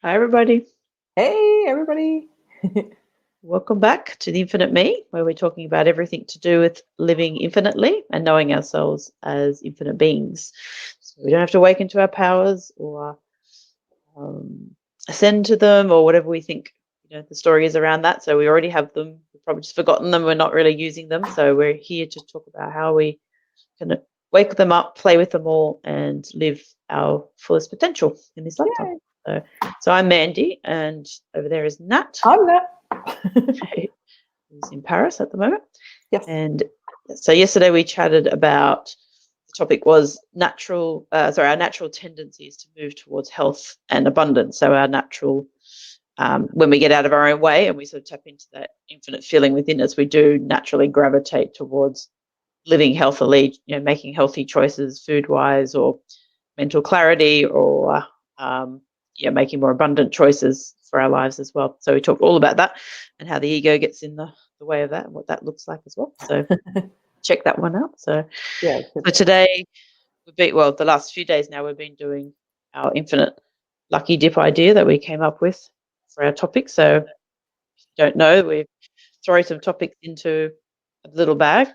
Hi, everybody. Hey, everybody. Welcome back to the Infinite Me, where we're talking about everything to do with living infinitely and knowing ourselves as infinite beings. So we don't have to awaken to our powers or ascend to them or whatever we think the story is around that. So we already have them. We've probably just forgotten them. We're not really using them. So we're here to talk about how we can wake them up, play with them all, and live our fullest potential in this lifetime. So I'm Mandy, and over there is Nat. I'm Nat. Who's in Paris at the moment. Yes. And so yesterday we chatted about, the topic was our natural tendencies to move towards health and abundance. So our natural, when we get out of our own way and we sort of tap into that infinite feeling within us, we do naturally gravitate towards living healthily, making healthy choices food-wise or mental clarity or making more abundant choices for our lives as well. So we talked all about that and how the ego gets in the way of that and what that looks like as well. So check that one out. So today the last few days now we've been doing our infinite lucky dip idea that we came up with for our topic. So if you don't know, we throw some topics into a little bag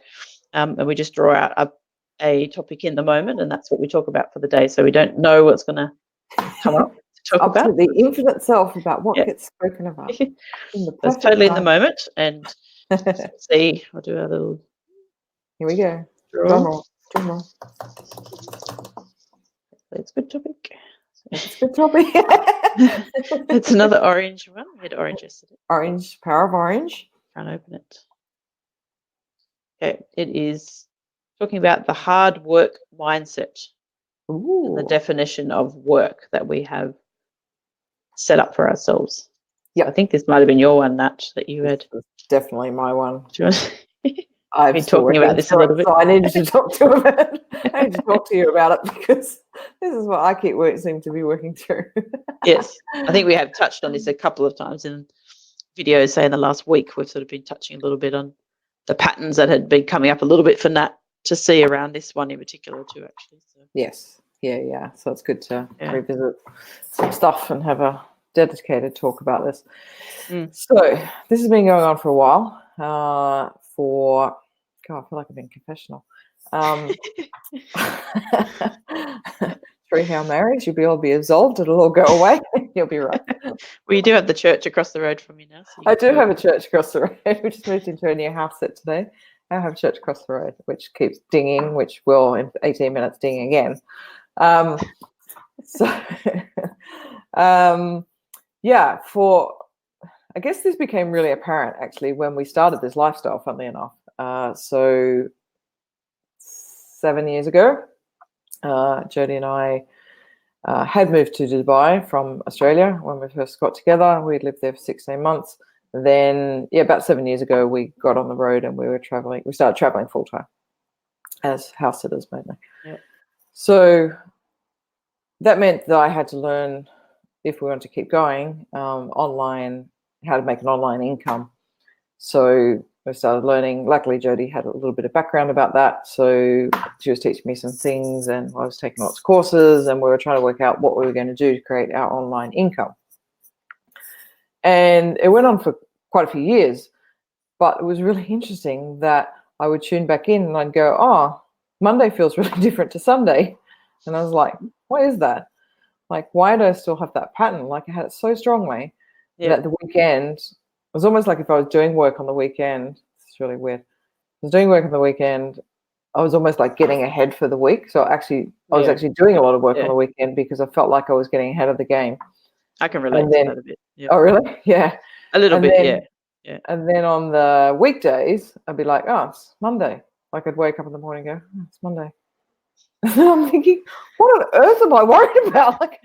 and we just draw out a topic in the moment, and that's what we talk about for the day. So we don't know what's going to come up to talk about. To the infinite self about what gets spoken about. That's totally in the moment. And let's see, I'll do a little. Here we go. Drum roll. It's a good topic. It's a good topic. It's another orange one. We had orange yesterday. Orange, power of orange. Can't open it. Okay, it is talking about the hard work mindset. Ooh. And the definition of work that we have set up for ourselves. Yeah, I think this might have been your one, Nat, that you had. Definitely my one. I've been talking about this a little bit. So I needed to talk to about. I need to talk to you about it because this is what I seem to be working through. Yes, I think we have touched on this a couple of times in videos. Say in the last week, we've sort of been touching a little bit on the patterns that had been coming up a little bit for Nat to see around this one in particular too, actually. So. Yes, yeah. So it's good to revisit some stuff and have a dedicated talk about this. So this has been going on for a while. I feel like I've been confessional. 3 Hail Marys, you'll all be absolved. It'll all go away. You'll be right. Well, you do have the church across the road from you now. So I do have a church across the road. We just moved into a new house set today. I have a church across the road, which keeps dinging, which will in 18 minutes ding again. I guess this became really apparent actually when we started this lifestyle, funnily enough. So 7 years ago, Jodie and I had moved to Dubai from Australia when we first got together. We lived there for 16 months. Then, about 7 years ago, we got on the road and we were traveling. We started traveling full time as house sitters mainly. Yeah. So that meant that I had to learn, if we wanted to keep going, online, how to make an online income. So I started learning. Luckily, Jodie had a little bit of background about that. So she was teaching me some things and I was taking lots of courses and we were trying to work out what we were going to do to create our online income. And it went on for quite a few years, but it was really interesting that I would tune back in and I'd go, oh, Monday feels really different to Sunday. And I was like, what is that? Like, why do I still have that pattern? Like, I had it so strongly that the weekend, it was almost like if I was doing work on the weekend, it's really weird. I was doing work on the weekend, I was almost like getting ahead for the week. So I was actually doing a lot of work on the weekend because I felt like I was getting ahead of the game. I can relate to that a bit. Yeah. Oh, really? Yeah. A little bit, yeah. And then on the weekdays, I'd be like, oh, it's Monday. Like I'd wake up in the morning and go, oh, it's Monday. And I'm thinking, what on earth am I worried about? Like,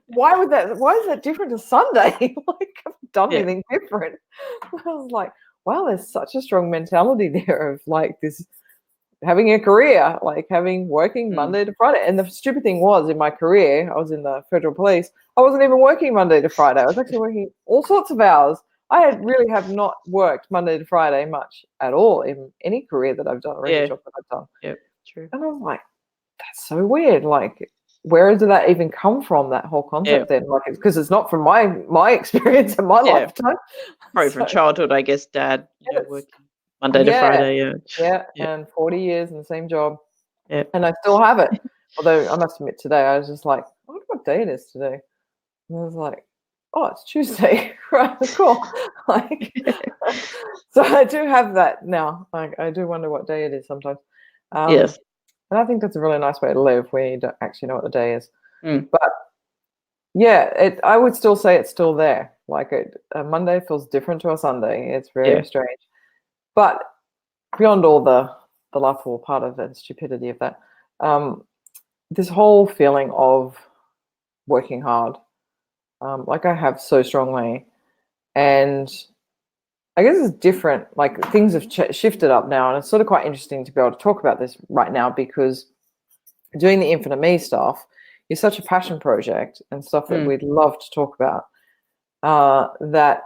why is that different to Sunday? Like, I haven't done anything different. I was like, wow, there's such a strong mentality there of like this, having a career, like working Monday to Friday. And the stupid thing was, in my career, I was in the federal police. I wasn't even working Monday to Friday. I was actually working all sorts of hours. I really have not worked Monday to Friday much at all in any career that I've done or any job that I've done. Yeah, true. And I was like, that's so weird. Like, where did that even come from, that whole concept then? Like, because it's not from my experience in my lifetime. Probably from childhood, I guess. Dad, working Monday to yeah, Friday. yeah, and 40 years in the same job. Yeah, and I still have it. Although I must admit, today I was just like, I wonder what day it is today. And I was like, oh, it's Tuesday. Right, cool. Like, so I do have that now. Like, I do wonder what day it is sometimes. Yes. And I think that's a really nice way to live, where you don't actually know what the day is. Mm. But yeah, I would still say it's still there. Like, a Monday feels different to a Sunday. It's very strange. But beyond all the laughable part of it, the stupidity of that, this whole feeling of working hard, like I have so strongly, and I guess it's different. Like, things have shifted up now, and it's sort of quite interesting to be able to talk about this right now, because doing the Infinite Me stuff is such a passion project and stuff that we'd love to talk about, that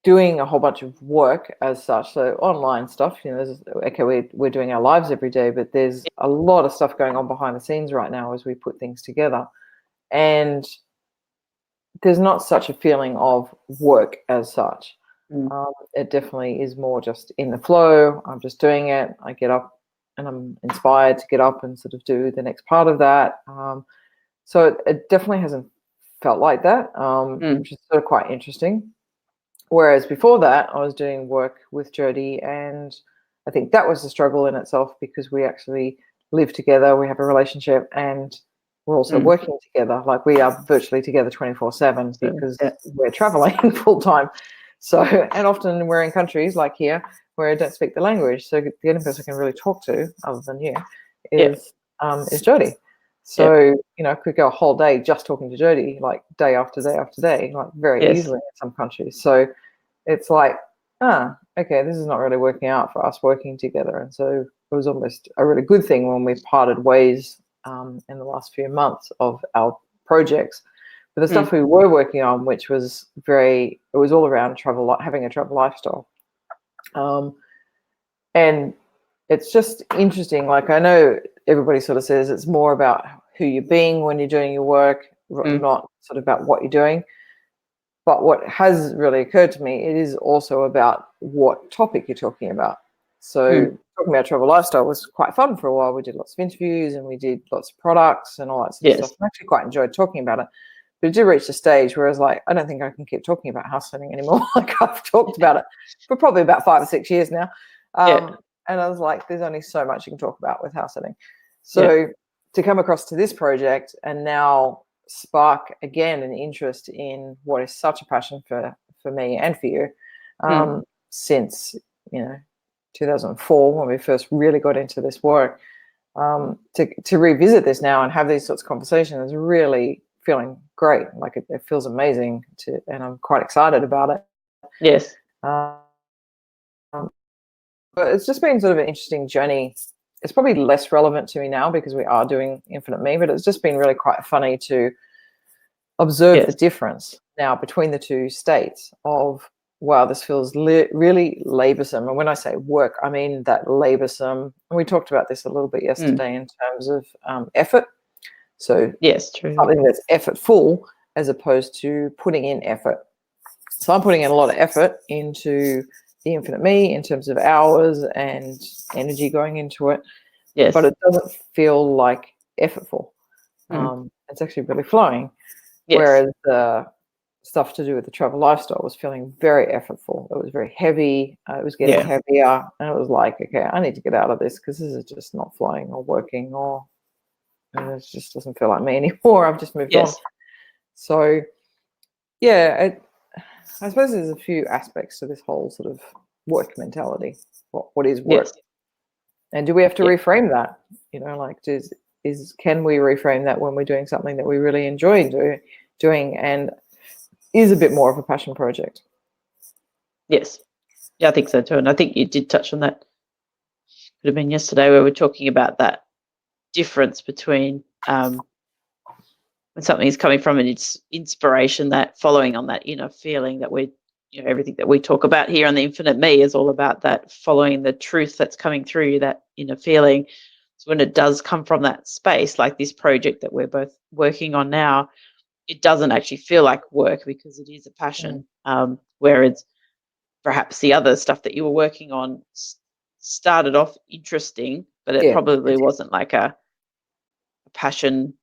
doing a whole bunch of work as such, so online stuff, we're doing our lives every day, but there's a lot of stuff going on behind the scenes right now as we put things together. And there's not such a feeling of work as such. It definitely is more just in the flow. I'm just doing it. I get up and I'm inspired to get up and sort of do the next part of that. So it definitely hasn't felt like that, which is sort of quite interesting. Whereas before that, I was doing work with Jody, and I think that was a struggle in itself, because we actually live together, we have a relationship, and we're also working together. Like, we are virtually together 24/7 because we're traveling full time. So, and often we're in countries like here where I don't speak the language. So the only person I can really talk to, other than you, is Jody. So, I could go a whole day just talking to Jody, like day after day after day, like very easily in some countries. So it's like, okay, this is not really working out for us working together. And so it was almost a really good thing when we parted ways in the last few months of our projects. But the stuff we were working on, which was it was all around travel, having a travel lifestyle. And it's just interesting. Like, I know everybody sort of says it's more about who you're being when you're doing your work, not sort of about what you're doing. But what has really occurred to me, it is also about what topic you're talking about. So talking about travel lifestyle was quite fun for a while. We did lots of interviews and we did lots of products and all that sort of stuff. I actually quite enjoyed talking about it. But it did reach a stage where I was like, I don't think I can keep talking about house sitting anymore. Like, I've talked about it for probably about 5 or 6 years now. And I was like, there's only so much you can talk about with house sitting. So to come across to this project and now spark again an interest in what is such a passion for me and for you, since 2004, when we first really got into this work, to revisit this now and have these sorts of conversations is really feeling great. Like, it feels amazing and I'm quite excited about it. Yes. But it's just been sort of an interesting journey. It's probably less relevant to me now because we are doing Infinite Me, but it's just been really quite funny to observe the difference now between the two states of, wow, this feels really laborsome. And when I say work, I mean that laborsome. And we talked about this a little bit yesterday in terms of effort. So something that's effortful as opposed to putting in effort. So I'm putting in a lot of effort into the Infinite Me in terms of hours and energy going into it. Yes. But it doesn't feel like effortful. It's actually really flowing. Yes. Whereas the stuff to do with the travel lifestyle was feeling very effortful. It was very heavy. It was getting heavier. And it was like, okay, I need to get out of this because this is just not flowing or working, or it just doesn't feel like me anymore. I've just moved on. So, yeah, I suppose there's a few aspects to this whole sort of work mentality. What is work? And do we have to reframe that? Like, can we reframe that when we're doing something that we really enjoy doing and is a bit more of a passion project? Yes. Yeah, I think so too. And I think you did touch on that. Could have been yesterday where we're talking about that difference between when something is coming from an inspiration, that following on that inner feeling that we're, everything that we talk about here on the Infinite Me is all about that, following the truth that's coming through, that inner feeling. It's So when it does come from that space, like this project that we're both working on now, it doesn't actually feel like work because it is a passion. Whereas perhaps the other stuff that you were working on started off interesting, but it Yeah. probably wasn't like a passion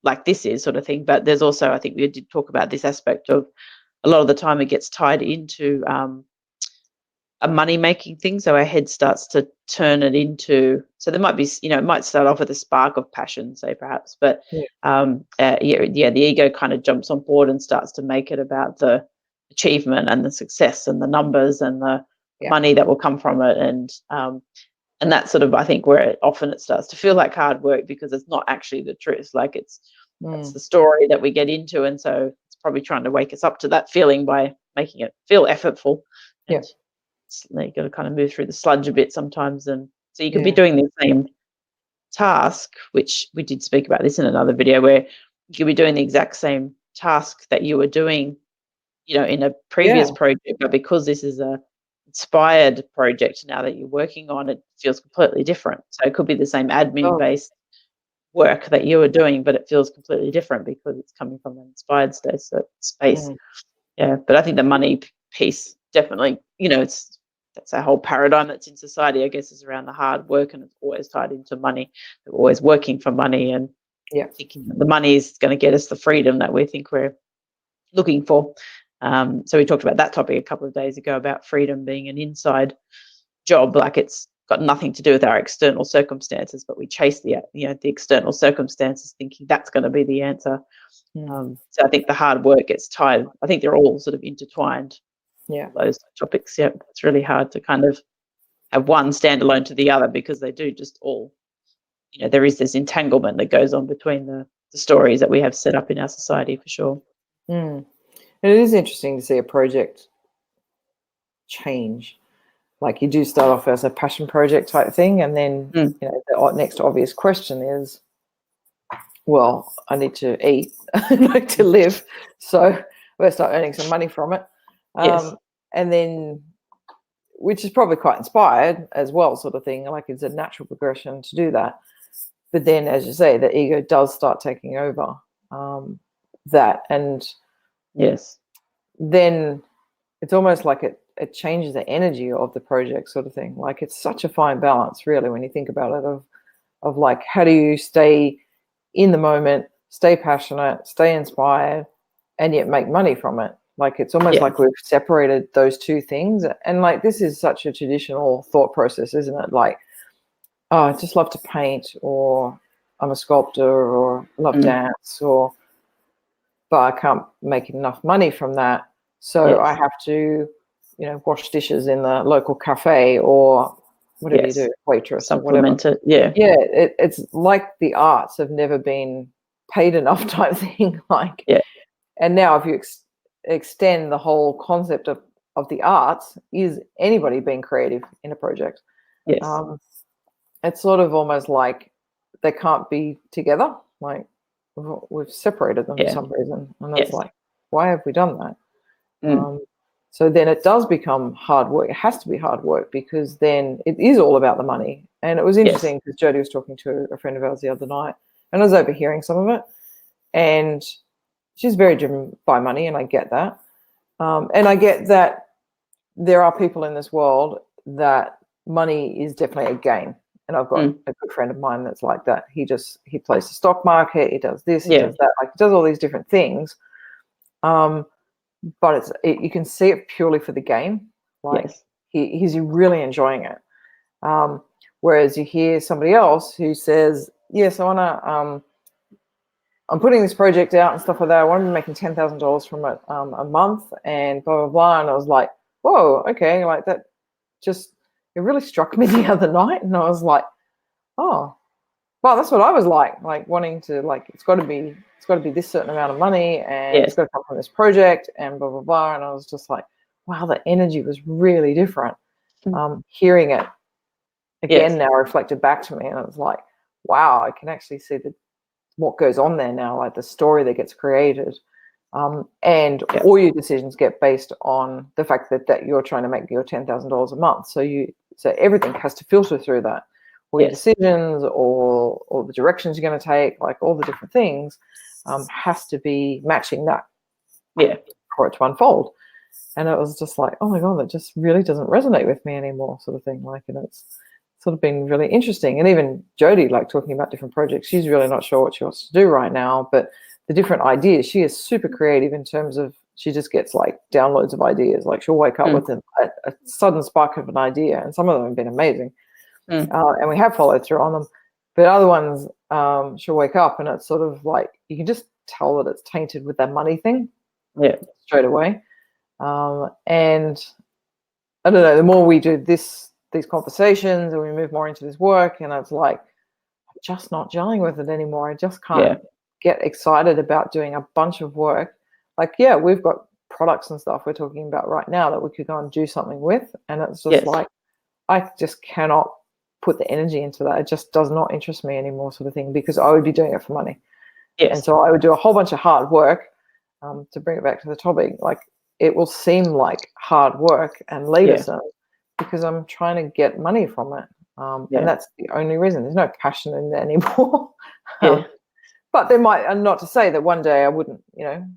like this is, sort of thing. But there's also, I think we did talk about this aspect of a lot of the time it gets tied into a money making thing. So our head starts to turn it into, so there might be, it might start off with a spark of passion, say perhaps, but the ego kind of jumps on board and starts to make it about the achievement and the success and the numbers and the money that will come from it. And that's sort of, I think, where often it starts to feel like hard work because it's not actually the truth. Like it's the story that we get into. And so it's probably trying to wake us up to that feeling by making it feel effortful. And you got to kind of move through the sludge a bit sometimes. And so you could be doing the same task, which we did speak about this in another video, where you could be doing the exact same task that you were doing, in a previous project, but because this is a inspired project now that you're working on, it feels completely different. So it could be the same admin based work that you were doing, but it feels completely different because it's coming from an inspired space. But I think the money piece definitely, that's our whole paradigm that's in society, I guess, is around the hard work, and it's always tied into money. We're always working for money and thinking that the money is going to get us the freedom that we think we're looking for. So we talked about that topic a couple of days ago, about freedom being an inside job, like it's got nothing to do with our external circumstances, but we chase the external circumstances thinking that's going to be the answer. So I think the hard work gets tied. I think they're all sort of intertwined. Those topics. It's really hard to kind of have one stand alone to the other because they do just all, there is this entanglement that goes on between the stories that we have set up in our society, for sure. And it is interesting to see a project change. Like you do start off as a passion project type thing, and then the next obvious question is, well, I need to eat, to live, so we'll start earning some money from it. And then, which is probably quite inspired as well, sort of thing. Like it's a natural progression to do that. But then, as you say, the ego does start taking over that, and then it's almost like it changes the energy of the project, sort of thing. Like it's such a fine balance, really, when you think about it, of like, how do you stay in the moment, stay passionate, stay inspired, and yet make money from it? Like it's almost like we've separated those two things. And like this is such a traditional thought process, isn't it? Like, oh, I just love to paint, or I'm a sculptor, or love dance, but I can't make enough money from that. So I have to, wash dishes in the local cafe, or whatever you do, waitress, supplement or whatever. It's like the arts have never been paid enough type thing. Like, and now if you extend the whole concept of the arts, is anybody being creative in a project? It's sort of almost like they can't be together. Like we've separated them for some reason, and it's like, why have we done that? So then it does become hard work. It has to be hard work, because then it is all about the money. And it was interesting because Jodie was talking to a friend of ours the other night, and I was overhearing some of it, and she's very driven by money, and I get that. And I get that there are people in this world that money is definitely a game. And I've got a good friend of mine that's like that. He plays the stock market. He does this, he does that. Like he does all these different things. But you can see it purely for the game. Like he's really enjoying it. Whereas you hear somebody else who says, yes, I'm putting this project out and stuff like that. I want to be making $10,000 from it a month, and blah, blah, blah. And I was like, whoa, okay. Like that it really struck me the other night. And I was like, oh, well, that's what I was like wanting to, like, it's got to be this certain amount of money, and it's got to come from this project, and blah, blah, blah. And I was just like, wow, the energy was really different. Hearing it again now reflected back to me, and it was like, wow, I can actually see what goes on there now, like the story that gets created. And all your decisions get based on the fact that you're trying to make your $10,000 a month. So everything has to filter through that. all your Yes. decisions, or the directions you're going to take, like all the different things, has to be matching that Yeah. for it to unfold. And it was just like, oh my God, that just really doesn't resonate with me anymore, sort of thing. Like, and it's sort of been really interesting. And even Jody, like talking about different projects, she's really not sure what she wants to do right now, but the different ideas, she is super creative in terms of, she just gets like downloads of ideas. Like she'll wake up with a sudden spark of an idea, and some of them have been amazing. And we have followed through on them. But other ones, she'll wake up and it's sort of like, you can just tell that it's tainted with that money thing straight away. And I don't know, the more we do these conversations and we move more into this work, and it's like, I'm just not gelling with it anymore. I just can't get excited about doing a bunch of work. Like, yeah, we've got products and stuff we're talking about right now that we could go and do something with. And it's just like, I just cannot put the energy into that. It just does not interest me anymore, sort of thing, because I would be doing it for money. And so I would do a whole bunch of hard work, to bring it back to the topic. Like, it will seem like hard work and labor because I'm trying to get money from it. And that's the only reason. There's no passion in it anymore. But there might, and not to say that one day I wouldn't,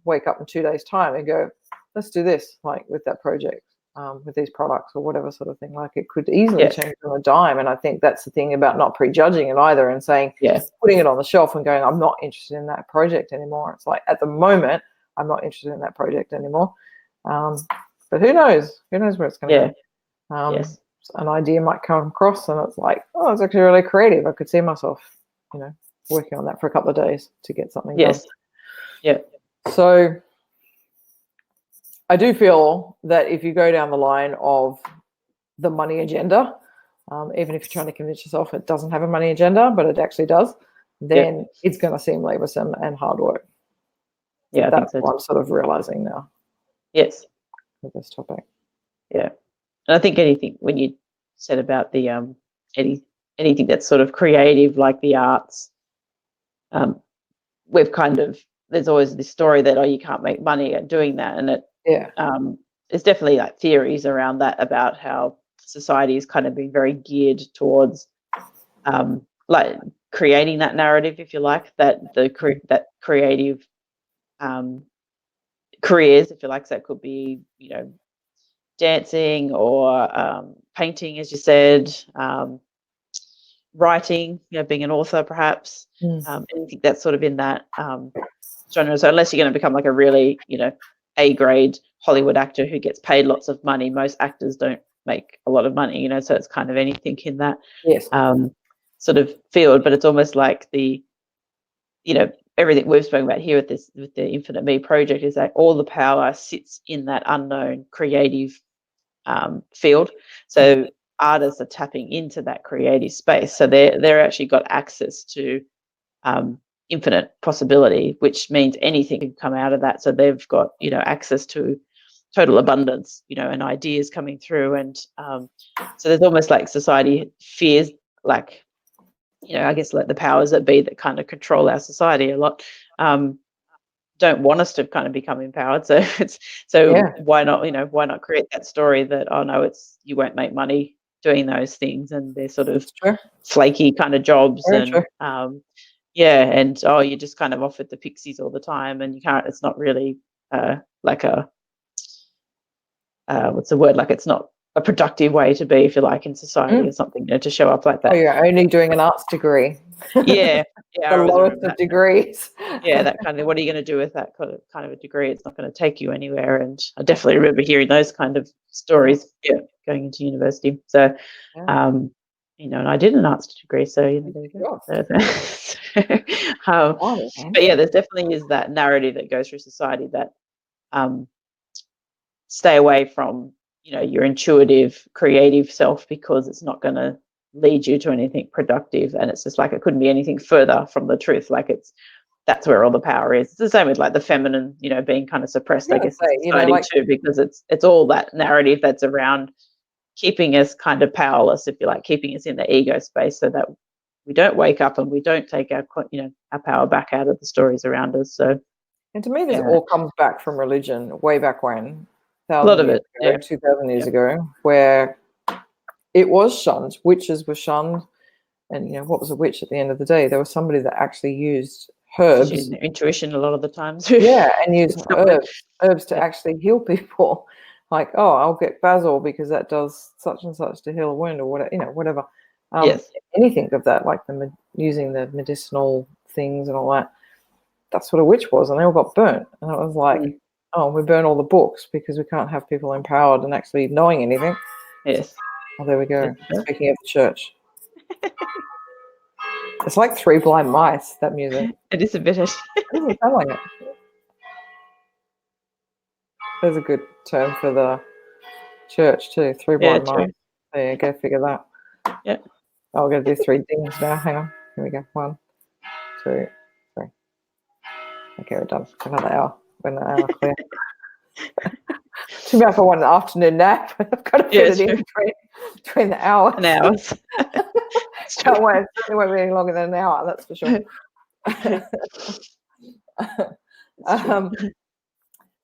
wake up in 2 days' time and go, let's do this, like with that project, with these products or whatever sort of thing. Like, it could easily change on a dime. And I think that's the thing about not prejudging it either, and saying, putting it on the shelf and going, I'm not interested in that project anymore. It's like, at the moment, I'm not interested in that project anymore. But who knows? Who knows where it's going to go? An idea might come across and it's like, oh, it's actually really creative. I could see myself, working on that for a couple of days to get something done. So I do feel that if you go down the line of the money agenda, even if you're trying to convince yourself it doesn't have a money agenda, but it actually does, then it's going to seem laborsome and hard work. That's what I'm sort of realizing now. With this topic. And I think anything, when you said about the anything that's sort of creative, like the arts, we've kind of, there's always this story that, oh, you can't make money at doing that, and it there's definitely like theories around that, about how society has kind of been very geared towards like creating that narrative, if you like, that that creative careers, if you like. So it could be, dancing or painting, as you said, writing, being an author, perhaps, anything that's sort of in that genre. So unless you're going to become like a really, A-grade Hollywood actor who gets paid lots of money, most actors don't make a lot of money, so it's kind of anything in that sort of field. But it's almost like the, everything we've spoken about here with the Infinite Me project is that all the power sits in that unknown creative field. So artists are tapping into that creative space. So they're actually got access to infinite possibility, which means anything can come out of that. So they've got, access to total abundance, and ideas coming through. And so there's almost like society fears, like, I guess like the powers that be that kind of control our society a lot, don't want us to kind of become empowered. So why not create that story that, oh no, you won't make money doing those things, and they're sort of flaky kind of jobs. And and oh, you're just kind of off at the pixies all the time, and you can't, it's not really like a what's the word, like it's not a productive way to be, if you like, in society or something, to show up like that. Oh, you're only doing an arts degree. The lowest of degrees. That kind of, what are you going to do with that kind of a degree? It's not going to take you anywhere. And I definitely remember hearing those kind of stories going into university. So and I did an arts degree, so there you go. But there's definitely is that narrative that goes through society that stay away from your intuitive, creative self, because it's not going to lead you to anything productive. And it's just like, it couldn't be anything further from the truth. Like, that's where all the power is. It's the same with like the feminine, being kind of suppressed, I guess, in society too, because it's all that narrative that's around keeping us kind of powerless, if you like, keeping us in the ego space, so that we don't wake up and we don't take our power back out of the stories around us. So, and to me, this all comes back from religion, way back when. A lot of it, 2,000 years ago, where it was shunned. Witches were shunned. And what was a witch at the end of the day? There was somebody that actually used Just herbs. using their intuition a lot of the times. Yeah, and use Something. herbs to Yeah. actually heal people. Like, oh, I'll get basil because that does such and such to heal a wound, or whatever, whatever. Yes. Anything of that, like using the medicinal things and all that. That's what a witch was, and they all got burnt. And it was like, oh, we burn all the books because we can't have people empowered and actually knowing anything. Yes. Oh, there we go. Yeah. Speaking of the church. It's like Three Blind Mice, that music. It is a bit. It doesn't sound like it. There's a good term for the church too. Three blind mice. There you go. Figure that. Yeah. Oh, we're gonna do 3 dings now. Hang on. Here we go. 1, 2, 3. Okay, we're done. Another hour. We're an hour clear. Too bad for one afternoon nap. I've got to fit it in between the hours. An hour. Can't wait. It won't be any longer than an hour. That's for sure.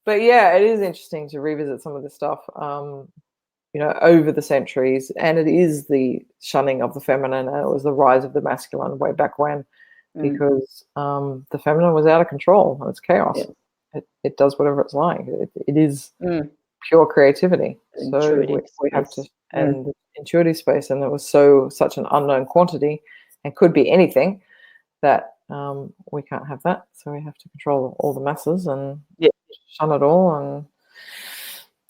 But yeah, it is interesting to revisit some of this stuff, over the centuries. And it is the shunning of the feminine, and it was the rise of the masculine way back when, because the feminine was out of control and it's chaos. Yeah. It does whatever it's like. It is pure creativity. So we have to, and the intuitive space, and it was such an unknown quantity and could be anything that we can't have that. So we have to control all the masses and shun it all. And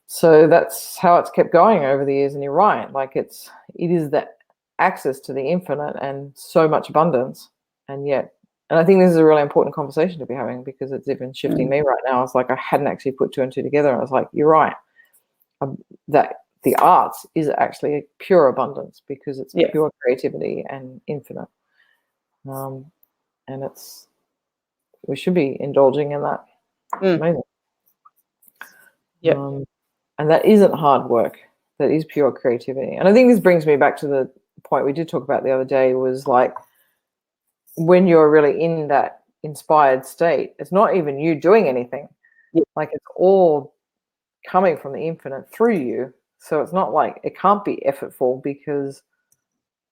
so that's how it's kept going over the years. And you're right, like it is that access to the infinite and so much abundance. And I think this is a really important conversation to be having, because it's even shifting me right now. It's like I hadn't actually put 2 and 2 together. I was like, you're right, that the arts is actually a pure abundance, because it's pure creativity and infinite. And we should be indulging in that. It's amazing. Yeah. And that isn't hard work. That is pure creativity. And I think this brings me back to the point we did talk about the other day, was like, when you're really in that inspired state, it's not even you doing anything. Like, it's all coming from the infinite through you. So it's not like, it can't be effortful, because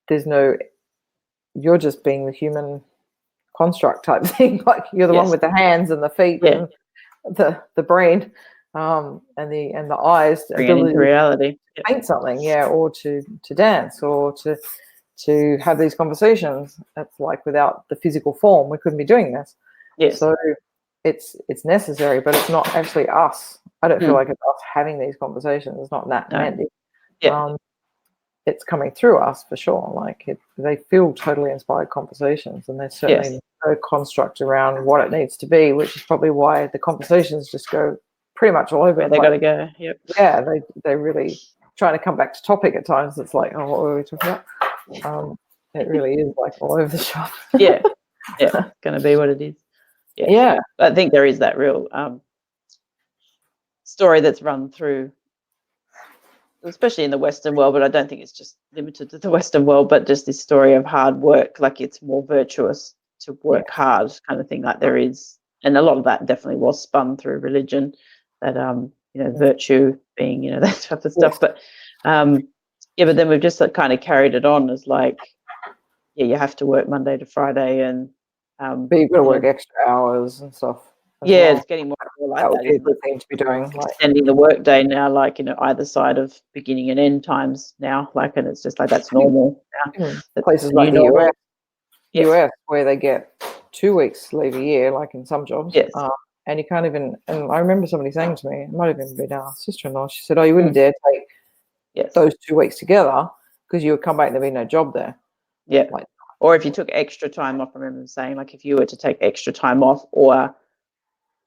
you're just being the human construct type thing. Like, you're the one with the hands and the feet and the brain and the eyes, ability into reality, to paint something, or to dance, or to have these conversations. That's like, without the physical form, we couldn't be doing this. So it's necessary, but it's not actually us. I don't feel like it's us having these conversations. It's not that Mandy. It's coming through us for sure. Like, they feel totally inspired conversations, and there's certainly no construct around what it needs to be, which is probably why the conversations just go pretty much all over. They got to go. Yeah, they really trying to come back to topic at times. It's like, oh, what were we talking about? It really is like all over the shop. It's going to be what it is. I think there is that real story that's run through, especially in the Western world, but I don't think it's just limited to the Western world, but just this story of hard work, like it's more virtuous to work hard, kind of thing. Like, there is, and a lot of that definitely was spun through religion, that virtue being, that type of stuff. But but then we've just kind of carried it on as like, you have to work Monday to Friday, and but you've got to work extra hours and stuff. It's getting more like that would be a good thing to be doing, like extending the workday now, like, either side of beginning and end times now, like, and it's just like, that's normal now. Places like the US, where they get 2 weeks leave a year, like in some jobs, and you can't even. And I remember somebody saying to me, it might have even been our sister-in-law, she said, oh, you wouldn't dare take those 2 weeks together, because you would come back and there'd be no job there. Like, or if you took extra time off, I remember them saying, like, if you were to take extra time off, or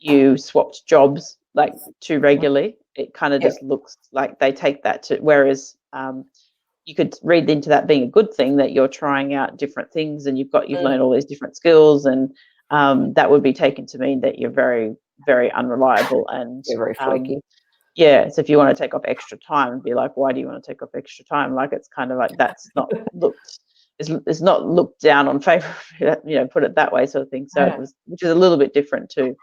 you swapped jobs like too regularly, it kind of just looks like they take that to, whereas you could read into that being a good thing, that you're trying out different things and you've learned all these different skills, and that would be taken to mean that you're very, very unreliable and very flaky. So if you want to take off extra time, and be like, why do you want to take off extra time? Like, it's kind of like, that's not looked, it's not looked down on favor, put it that way, sort of thing. So it was, which is a little bit different to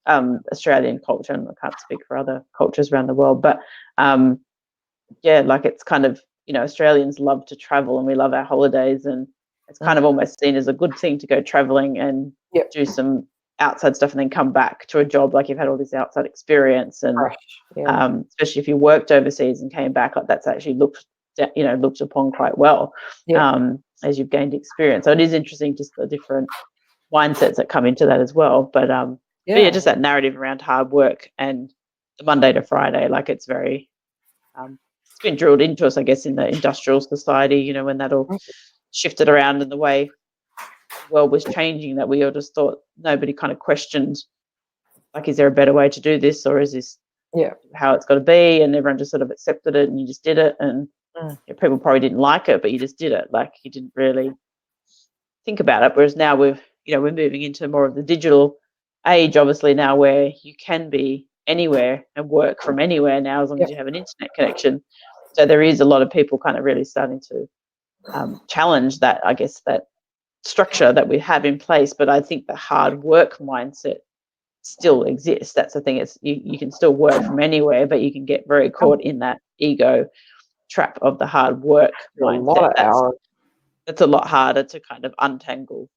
Australian culture, and I can't speak for other cultures around the world, but like, it's kind of, Australians love to travel, and we love our holidays, and it's kind of almost seen as a good thing to go traveling and Yep. do some outside stuff and then come back to a job like you've had all this outside experience. And Fresh. Yeah. especially if you worked overseas and came back, like that's actually looked upon quite well as you've gained experience. So it is interesting, just the different mindsets that come into that as well. But yeah, just that narrative around hard work and the Monday to Friday, like it's very it's been drilled into us, I guess, in the industrial society, you know, when that all shifted around and the way the world was changing, that we all just thought, nobody kind of questioned, like, is there a better way to do this, or is this how it's got to be? And everyone just sort of accepted it and you just did it. And people probably didn't like it, but you just did it. Like, you didn't really think about it. Whereas now we're moving into more of the digital age, obviously, now, where you can be anywhere and work from anywhere now, as long as you have an internet connection. So there is a lot of people kind of really starting to challenge that, I guess, that structure that we have in place. But I think the hard work mindset still exists. That's the thing. It's you can still work from anywhere, but you can get very caught in that ego trap of the hard work mindset. A lot of hours. That's a lot harder to kind of untangle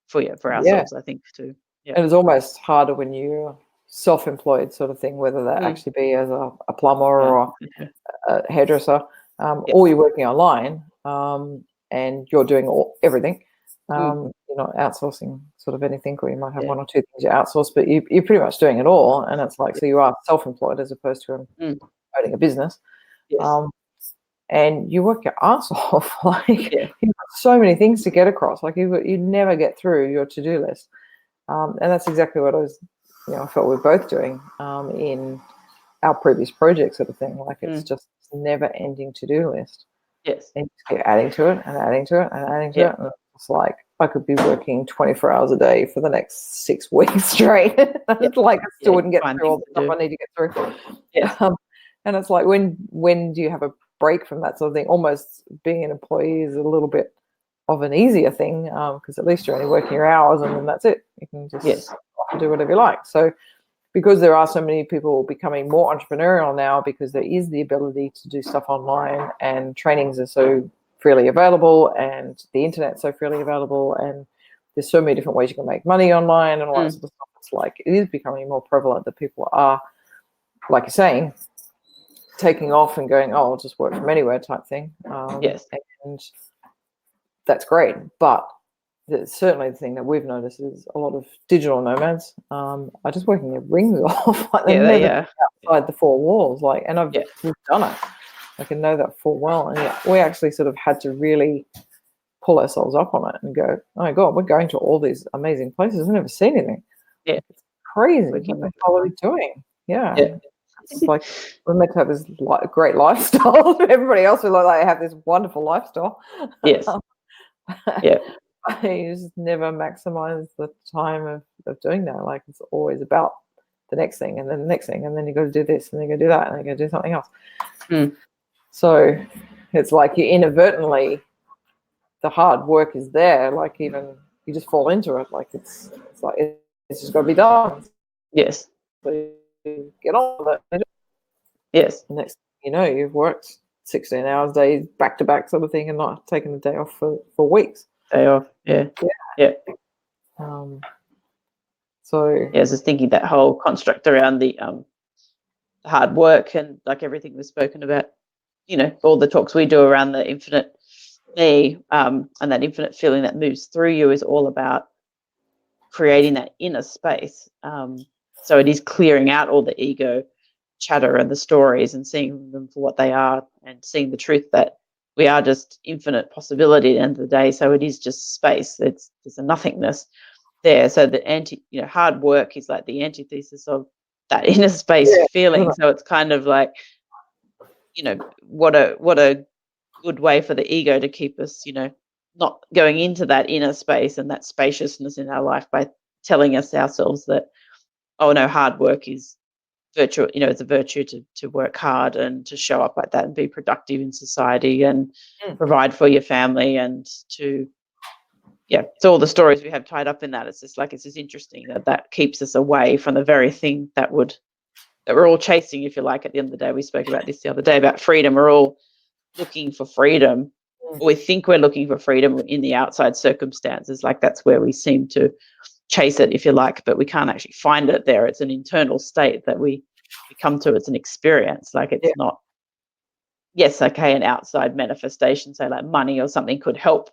for ourselves, I think, too. Yeah. And it's almost harder when you're self-employed, sort of thing, whether that actually be as a plumber or a hairdresser, or you're working online and you're doing everything. You're not outsourcing sort of anything, or you might have one or two things you outsource, but you're pretty much doing it all. And it's like, so you are self-employed as opposed to owning a business. And you work your ass off. Like, you've got so many things to get across. Like, you never get through your to-do list. And that's exactly what I felt we're both doing in our previous project, sort of thing. Like, it's just never-ending to-do list. Yes. And you keep adding to it and adding to it and adding to it. And it's like, I could be working 24 hours a day for the next 6 weeks straight. It's like, I still wouldn't get through all the stuff I need to get through. And it's like, when do you have a break from that sort of thing? Almost being an employee is a little bit of an easier thing, because at least you're only working your hours and then that's it. You can just do whatever you like. So because there are so many people becoming more entrepreneurial now, because there is the ability to do stuff online and trainings are so freely available and the internet's so freely available, and there's so many different ways you can make money online and all that sort of stuff. It's like, it is becoming more prevalent that people are, like you're saying, taking off and going, oh, I'll just work from anywhere type thing. And that's great. But certainly the thing that we've noticed is a lot of digital nomads are just working their rings off. Like, they're never outside the four walls. Like, and we've done it. I can know that full well. And we actually sort of had to really pull ourselves up on it and go, oh my God, we're going to all these amazing places. I've never seen anything. It's crazy. What the hell are we doing? It's like, we're meant to have this great lifestyle. Everybody else will like have this wonderful lifestyle. You just never maximize the time of doing that. Like, it's always about the next thing and then the next thing, and then you got to do this and then you got to do that and then you got to do something else. So it's like, you inadvertently, the hard work is there. Like, even you just fall into it. Like, it's like, it's just got to be done. Yes. So you get on with it. Yes. The next thing you know, you've worked 16 hours days back to back, sort of thing, and not taking the day off for weeks. Day off. So I was just thinking that whole construct around the hard work and, like, everything was spoken about, all the talks we do around the infinite me, and that infinite feeling that moves through you is all about creating that inner space. So it is clearing out all the ego chatter and the stories and seeing them for what they are, and seeing the truth that we are just infinite possibility at the end of the day. So it is just space. There's a nothingness there. So the hard work is like the antithesis of that inner space feeling. So it's kind of like, what a good way for the ego to keep us, not going into that inner space and that spaciousness in our life, by telling ourselves that, oh no, hard work is virtue. It's a virtue to work hard and to show up like that and be productive in society and provide for your family, and to it's all the stories we have tied up in that. It's just interesting that keeps us away from the very thing that we're all chasing, if you like. At the end of the day, we spoke about this the other day about freedom. We're all looking for freedom, we think we're looking for freedom in the outside circumstances, like that's where we seem to chase it, if you like, but we can't actually find it there. It's an internal state that we come to. It's an experience. Like it's not, yes, okay, an outside manifestation, say like money or something could help,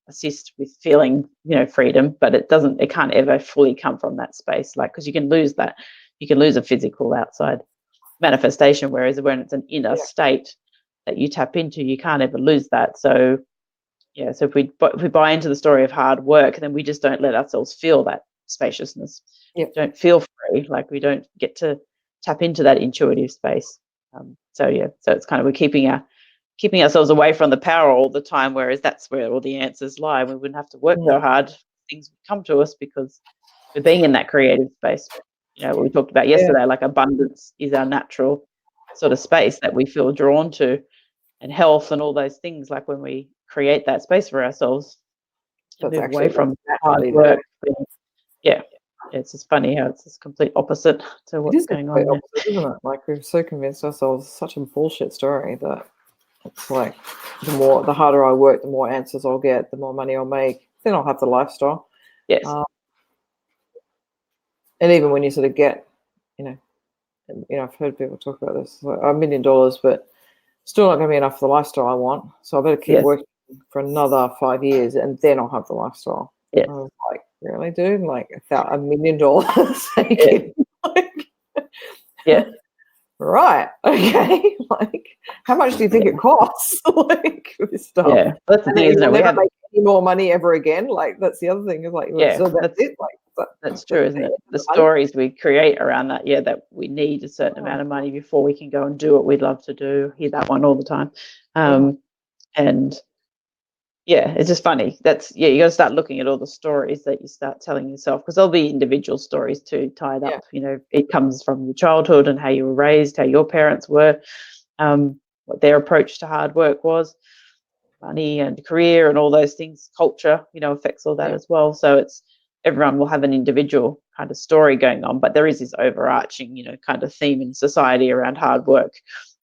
assist with feeling, freedom, but it can't ever fully come from that space. Like, because you can lose that. You can lose a physical outside manifestation, whereas when it's an inner state that you tap into, you can't ever lose that. So so if we buy into the story of hard work, then we just don't let ourselves feel that spaciousness. We don't feel free, like we don't get to tap into that intuitive space. So it's kind of, we're keeping ourselves away from the power all the time, whereas that's where all the answers lie. We wouldn't have to work so hard. Things would come to us because we're being in that creative space. What we talked about yesterday, like abundance is our natural sort of space that we feel drawn to, and health and all those things. Like when we create that space for ourselves and move away from hard work, it's just funny how it's this complete opposite to what's going on. Opposite, isn't it? Like we've so convinced ourselves it's such a bullshit story that it's like the harder I work, the more answers I'll get, the more money I'll make, then I'll have the lifestyle. Yes. And even when you sort of get, I've heard people talk about this, like $1 million, but still not going to be enough for the lifestyle I want. So I better keep working for another 5 years, and then I'll have the lifestyle. Yeah. I was like, really, dude? Like $1 million? Right. Okay. Like, how much do you think it costs? Like this stuff. Yeah. That's the thing, isn't it? We never make any more money ever again. Like that's the other thing. Is like, so that's it. Like that's true, isn't it? The stories we create around that, that we need a certain amount of money before we can go and do what we'd love to do. Hear that one all the time. And it's just funny. That's you got to start looking at all the stories that you start telling yourself, because there'll be individual stories too tied up. It comes from your childhood and how you were raised, how your parents were, what their approach to hard work was, money and career and all those things. Culture, affects all that as well. So everyone will have an individual kind of story going on, but there is this overarching, kind of theme in society around hard work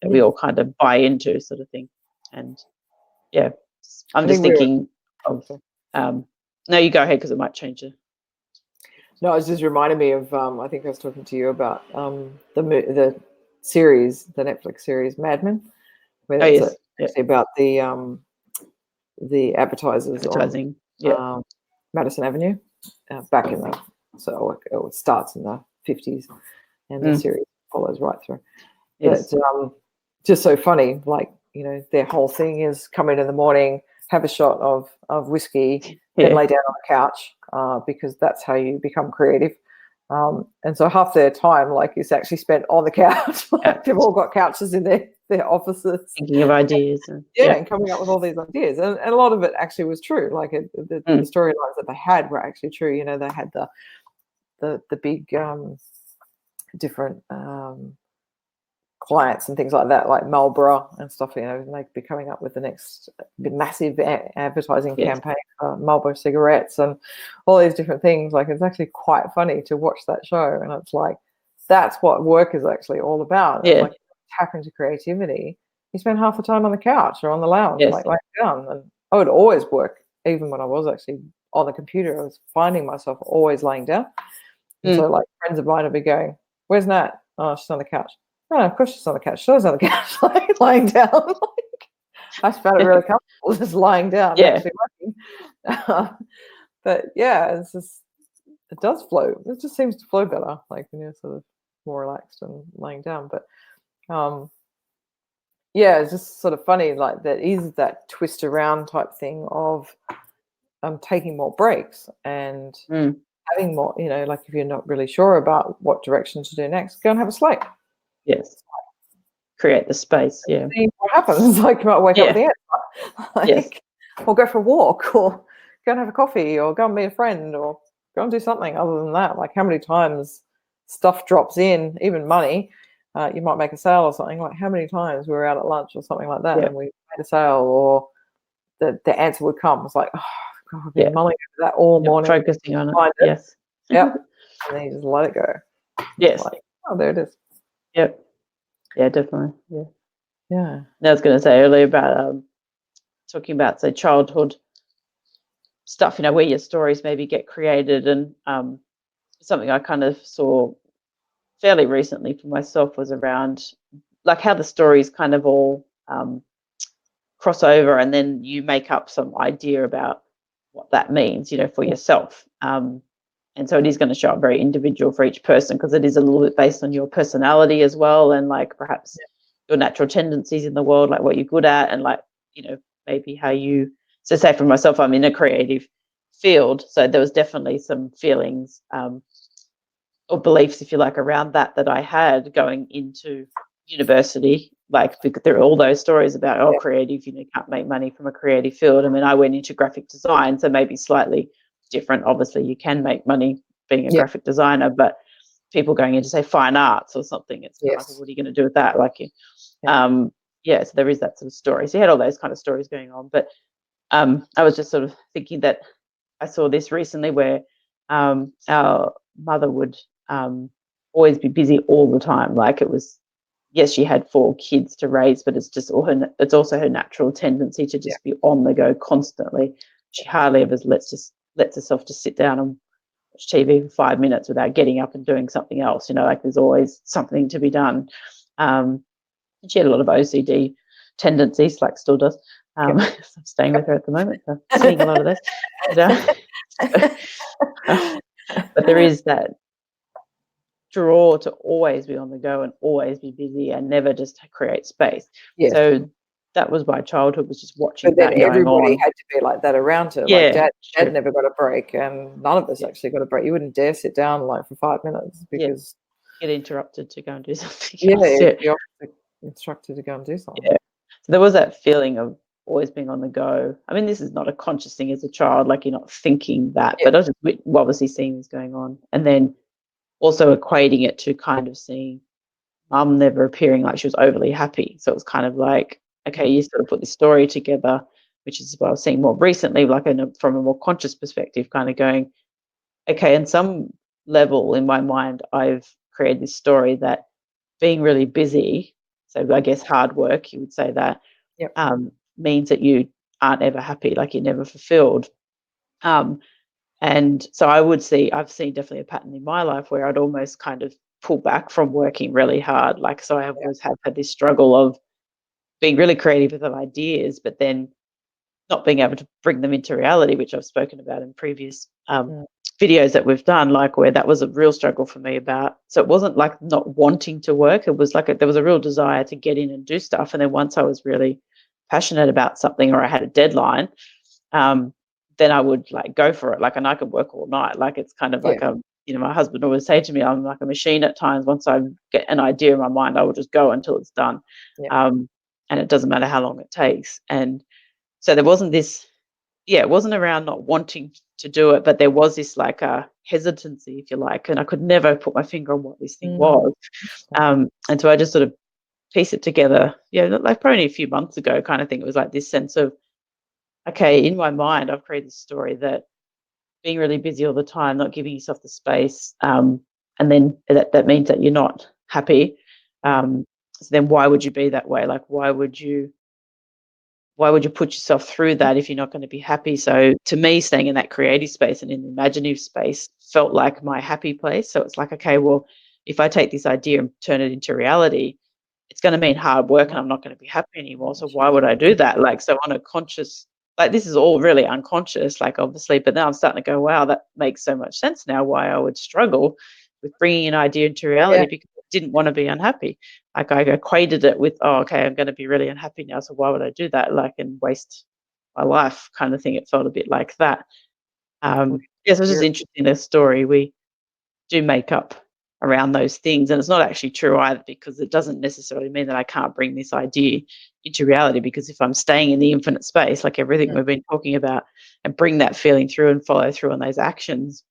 that we all kind of buy into, sort of thing. And I'm just thinking of, no, you go ahead, because it might change it. No, it's just reminded me of, I think I was talking to you about the series, the Netflix series Mad Men, where it's actually about the advertising on Madison Avenue back in it starts in the 50s, and the series follows right through. But just so funny, like, their whole thing is come in the morning, have a shot of whiskey, then lay down on the couch, because that's how you become creative. And so half their time, like, is actually spent on the couch. Like, they've all got couches in their offices, thinking of ideas. And coming up with all these ideas. And a lot of it actually was true. Like the storylines that they had were actually true. They had the big different clients and things like that, like Marlboro and stuff, like be coming up with the next massive advertising campaign for Marlboro cigarettes and all these different things. Like, it's actually quite funny to watch that show, and it's like, that's what work is actually all about. It's like, tap into creativity. You spend half the time on the couch or on the lounge, like laying down. And I would always work, even when I was actually on the computer, I was finding myself always laying down. And so, like, friends of mine would be going, "Where's Nat?" "Oh, she's on the couch." "Oh, of course she's on the couch." She was on the couch, like, lying down. Like, I found it really comfortable just lying down, actually working. But it's just, it does flow. It just seems to flow better, like when you're sort of more relaxed and laying down. But it's just sort of funny, like, that is that twist around type thing of taking more breaks and having more, like, if you're not really sure about what direction to do next, go and have a sleep. Yes. Create the space. Yeah. See what happens. Like, you might wake up at the end. Like, or go for a walk, or go and have a coffee, or go and meet a friend, or go and do something other than that. Like, how many times stuff drops in, even money, you might make a sale or something. Like, how many times we were out at lunch or something like that, and we made a sale, or the answer would come. It's like, oh God, I've been mulling over that all morning, focusing on it. Yes. And then you just let it go. Yes. Like, oh, there it is. Yep. Yeah, definitely. Yeah. Yeah. I was going to say earlier about talking about, say, childhood stuff, you know, where your stories maybe get created, and something I kind of saw fairly recently for myself was around like how the stories kind of all cross over, and then you make up some idea about what that means, you know, for yourself. And so it is going to show up very individual for each person, because it is a little bit based on your personality as well, and like perhaps your natural tendencies in the world, like what you're good at, and like, you know, maybe how you. So say for myself, I'm in a creative field, so there was definitely some feelings or beliefs, if you like, around that I had going into university. Like, because there are all those stories about, oh, creative, you know, can't make money from a creative field. I mean, I went into graphic design, so maybe slightly different. Obviously, you can make money being a graphic designer, but people going into, say, fine arts or something, it's kind of like, what are you going to do with that? Like, so there is that sort of story. So you had all those kind of stories going on. But I was just sort of thinking that I saw this recently where our mother would always be busy all the time. Like, it was, yes, she had 4 kids to raise, but it's just it's also her natural tendency to just be on the go constantly. She hardly ever lets herself just sit down and watch TV for 5 minutes without getting up and doing something else. You know, like there's always something to be done. She had a lot of OCD tendencies, like still does. I'm staying with her at the moment, so seeing a lot of this. But there is that draw to always be on the go and always be busy and never just create space. So that was my childhood, was just watching but then that going everybody on. had to be like that around her. Like dad never got a break, and none of us actually got a break. You wouldn't dare sit down like for 5 minutes because get interrupted to go and do something you're instructed to go and do something. So there was that feeling of always being on the go. I mean, this is not a conscious thing as a child, like you're not thinking that, but I was just obviously seeing this going on, and then also equating it to kind of seeing mum never appearing like she was overly happy. So it was kind of like, okay, you sort of put this story together, which is what I was seeing more recently, like from a more conscious perspective, kind of going, okay, in some level in my mind, I've created this story that being really busy, so I guess hard work, you would say that, means that you aren't ever happy, like you're never fulfilled. And so I've seen definitely a pattern in my life where I'd almost kind of pull back from working really hard. Like, so I have always had this struggle of being really creative with ideas, but then not being able to bring them into reality, which I've spoken about in previous videos that we've done, like where that was a real struggle for me about. So it wasn't like not wanting to work. It was like there was a real desire to get in and do stuff. And then once I was really passionate about something, or I had a deadline, then I would like go for it. Like, and I could work all night. Like, it's kind of like you know, my husband always say to me, I'm like a machine at times. Once I get an idea in my mind, I will just go until it's done. And it doesn't matter how long it takes. And so there wasn't this, it wasn't around not wanting to do it, but there was this like a hesitancy, if you like, and I could never put my finger on what this thing was. And so I just sort of pieced it together, like probably a few months ago kind of thing. It was like this sense of, okay, in my mind, I've created this story that being really busy all the time, not giving yourself the space, and then that means that you're not happy. So then why would you be that way? Like, why would you put yourself through that if you're not going to be happy? So to me, staying in that creative space and in the imaginative space felt like my happy place. So it's like, okay, well, if I take this idea and turn it into reality, it's going to mean hard work and I'm not going to be happy anymore. So why would I do that? Like, so on a conscious, like, this is all really unconscious, like, obviously, but now I'm starting to go, wow, that makes so much sense now why I would struggle with bringing an idea into reality, because I didn't want to be unhappy. Like, I equated it with, oh, okay, I'm going to be really unhappy now, so why would I do that, like, and waste my life kind of thing. It felt a bit like that. So it's just interesting, the story we do make up around those things, and it's not actually true either, because it doesn't necessarily mean that I can't bring this idea into reality, because if I'm staying in the infinite space, like everything we've been talking about, and bring that feeling through and follow through on those actions,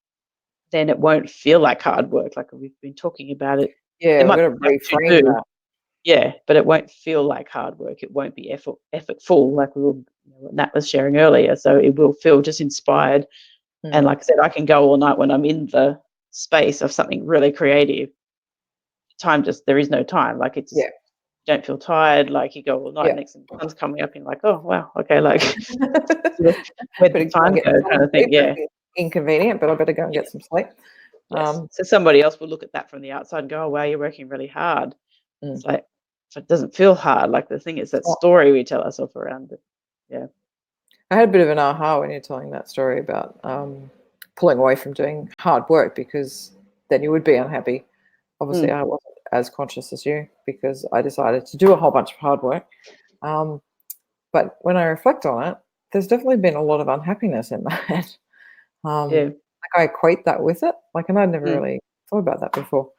then it won't feel like hard work, like we've been talking about it. We've got to reframe that. Yeah, but it won't feel like hard work. It won't be effortful, like what Nat was sharing earlier. So it will feel just inspired. And like I said, I can go all night when I'm in the space of something really creative. There is no time. Like, it's don't feel tired. Like you go all night Yeah. next and the sun's coming up, and you're like, oh wow, okay, like where'd Better the go and time get go, some kind of thing. sleep. Yeah. It's inconvenient, but I better go and Yeah. get some sleep. Yes. So somebody else will look at that from the outside and go, oh wow, you're working really hard. Mm. It's like, it doesn't feel hard. Like the thing is that Oh. story we tell ourselves around it. Yeah. I had a bit of an aha when you're telling that story about pulling away from doing hard work, because then you would be unhappy. Obviously, I wasn't as conscious as you, because I decided to do a whole bunch of hard work. But when I reflect on it, there's definitely been a lot of unhappiness in that. Yeah. Like I equate that with it. Like, and I'd never Mm. really thought about that before.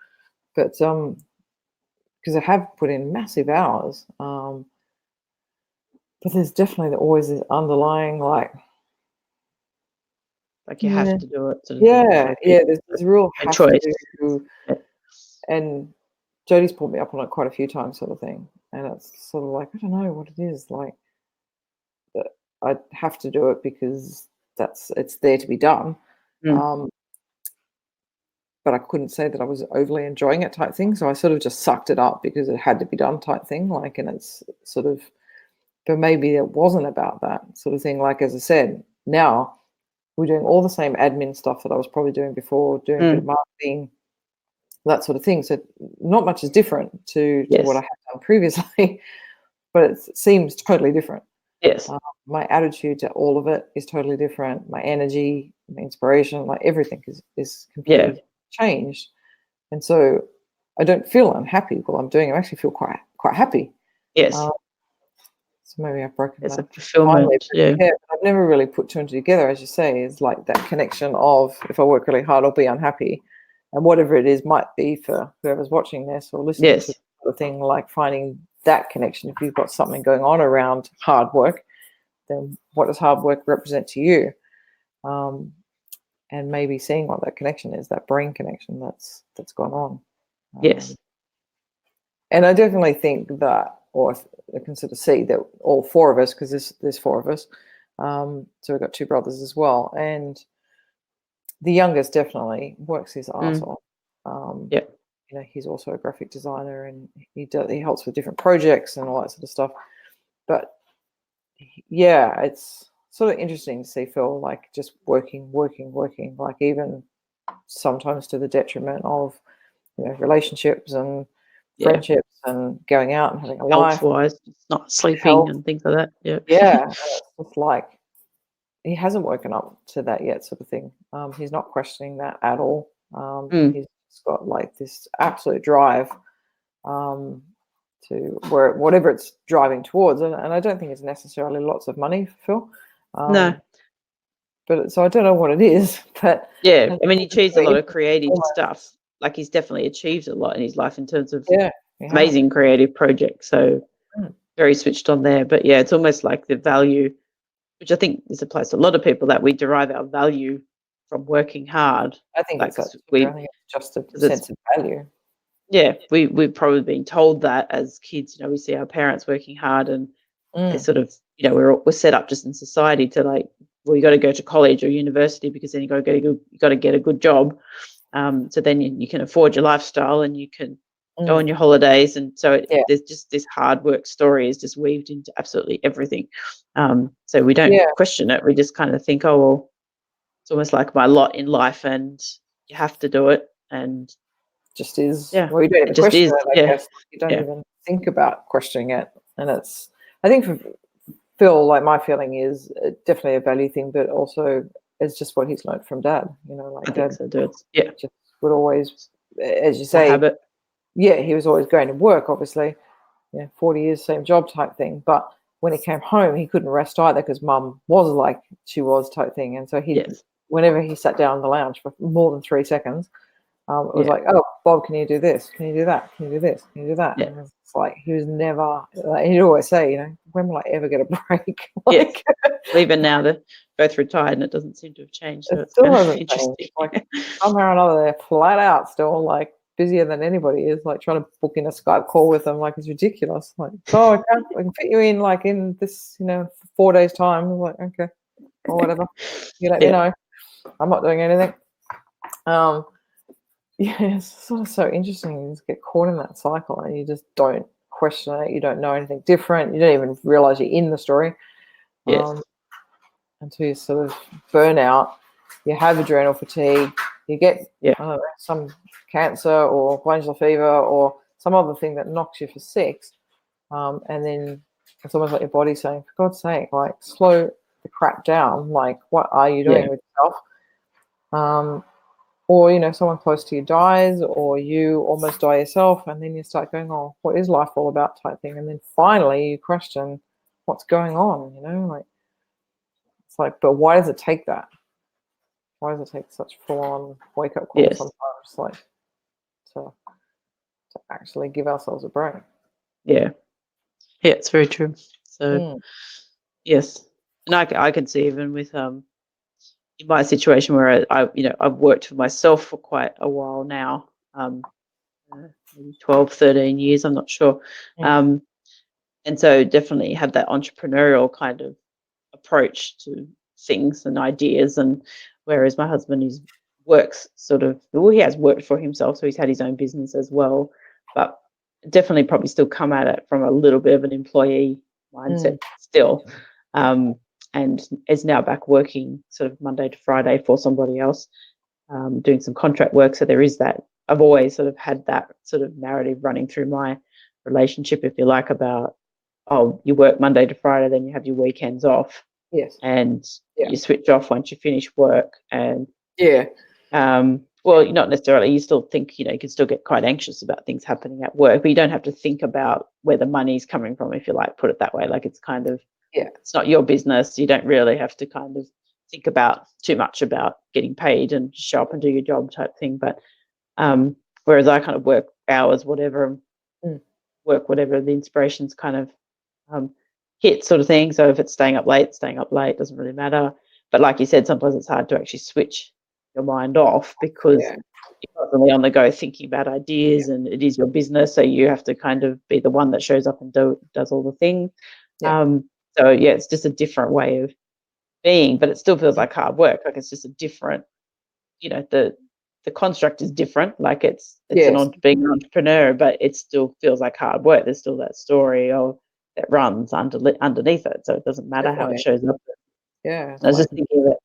But because I have put in massive hours, but there's definitely always this underlying, like Like you have to do it sort of thing. yeah, Like there's a real no have choice. to, Yeah. and Jodie's pulled me up on it quite a few times, sort of thing. And it's sort of like, I don't know what it is, like that I have to do it because it's there to be done. Mm. But I couldn't say that I was overly enjoying it, type thing. So I sort of just sucked it up because it had to be done, type thing. Like, and it's sort of, but maybe it wasn't about that sort of thing. Like, as I said, now we're doing all the same admin stuff that I was probably doing before, doing a bit of marketing, that sort of thing. So not much is different to what I Yes. had done previously, but it seems totally different. Yes. My attitude to all of it is totally different. My energy, my inspiration, like everything is completely changed. And so I don't feel unhappy while I'm doing it. I actually feel quite happy. Yes. So maybe I've broken It's a that. fulfillment. Yeah. Yeah, I've never really put two and two together, as you say, is like that connection of, if I work really hard, I'll be unhappy. And whatever it is might be for whoever's watching this or listening to the thing, like finding that connection. If you've got something going on around hard work, then what does hard work represent to you? And maybe seeing what that connection is, that brain connection that's gone on. Yes. And I definitely think that, or I can sort of see that all four of us, because there's four of us, so we've got two brothers as well, and the youngest definitely works his arse off. Yeah. You know, he's also a graphic designer, and he helps with different projects and all that sort of stuff. But yeah, it's sort of interesting to see Phil like just working, like even sometimes to the detriment of, you know, relationships and friendships and going out and having a life. Health-wise, not sleeping Health. and things like that. Yeah. Yeah, and it's just like he hasn't woken up to that yet, sort of thing. He's not questioning that at all. He's got like this absolute drive to whatever it's driving towards, and I don't think it's necessarily lots of money for Phil. No. But so I don't know what it is, but Yeah, I mean, he achieves a lot of creative stuff. Like he's definitely achieved a lot in his life in terms of amazing creative projects. So very switched on there. But yeah, it's almost like the value, which I think this applies to a lot of people, that we derive our value from working hard. I think like, it's that. I think it's just a sense of value. Yeah, we've probably been told that as kids. You know, we see our parents working hard, and they sort of, you know, we're set up just in society to like, well, you got to go to college or university because then you got to get a good job. So then you can afford your lifestyle and you can go on your holidays. And so there's just this hard work story is just weaved into absolutely everything. So we don't question it. We just kind of think, oh, well, it's almost like my lot in life and you have to do it. And just is. Yeah. Well, you don't even question it, I guess. You don't Yeah. even think about questioning it. And it's, I think for Phil, like my feeling is definitely a value thing, but also it's just what he's learned from Dad. You know, like I Dad think so, yeah. just would always, as you say, habit. Yeah, he was always going to work, obviously. Yeah, 40 years, same job type thing. But when he came home, he couldn't rest either because Mum was like she was type thing. And so whenever he sat down in the lounge for more than 3 seconds, it was like, oh, Bob, can you do this? Can you do that? Can you do this? Can you do that? Yeah. And it's like he was never, like, he'd always say, you know, when will I ever get a break? Like, Even now they're both retired and it doesn't seem to have changed. So it it's still kind of hasn't interesting. changed. Like somehow or another, they're flat out still like busier than anybody is, like trying to book in a Skype call with them, like it's ridiculous. Like, oh, I can fit you in like in this, you know, 4 days time. I'm like, okay, or whatever. You let me know. I'm not doing anything. Yeah, it's sort of so interesting. You just get caught in that cycle and you just don't question it. You don't know anything different. You don't even realize you're in the story. Yes. Until you sort of burn out, you have adrenal fatigue, you get Yeah. I don't know, some cancer or glandular fever or some other thing that knocks you for six, and then it's almost like your body saying, for God's sake, like, slow the crap down. Like, what are you doing with yourself? Or, you know, someone close to you dies, or you almost die yourself, and then you start going, oh, what is life all about, type thing. And then finally you question what's going on, you know, like, it's like, but why does it take that? Why does it take such full-on wake-up call Yes. sometimes, like, to actually give ourselves a break? Yeah. Yeah, it's very true. So yes, and I can see even with in my situation where I you know, I've worked for myself for quite a while now, maybe 12, 13 years, I'm not sure. Mm. And so definitely had that entrepreneurial kind of approach to things and ideas, and whereas my husband is works sort of, well, he has worked for himself, so he's had his own business as well, but definitely probably still come at it from a little bit of an employee mindset still, and is now back working sort of Monday to Friday for somebody else, doing some contract work. So there is that. I've always sort of had that sort of narrative running through my relationship, if you like, about, oh, you work Monday to Friday, then you have your weekends off, Yes. and Yeah. you switch off once you finish work. And Yeah. well, not necessarily. You still think, you know, you can still get quite anxious about things happening at work, but you don't have to think about where the money's coming from, if you like, put it that way. Like, it's kind of, it's not your business. You don't really have to kind of think about too much about getting paid and show up and do your job type thing. But whereas I kind of work hours, whatever, work whatever the inspirations kind of hit, sort of thing. So if it's staying up late, doesn't really matter. But like you said, sometimes it's hard to actually switch your mind off, because you're constantly on the go thinking about ideas, and it is your business, so you have to kind of be the one that shows up and does all the things. So yeah, it's just a different way of being, but it still feels like hard work. Like, it's just a different, you know, the construct is different. Like, it's being an entrepreneur, but it still feels like hard work. There's still that story of that runs underneath it, so it doesn't matter how it shows up. Yeah. I was just thinking of that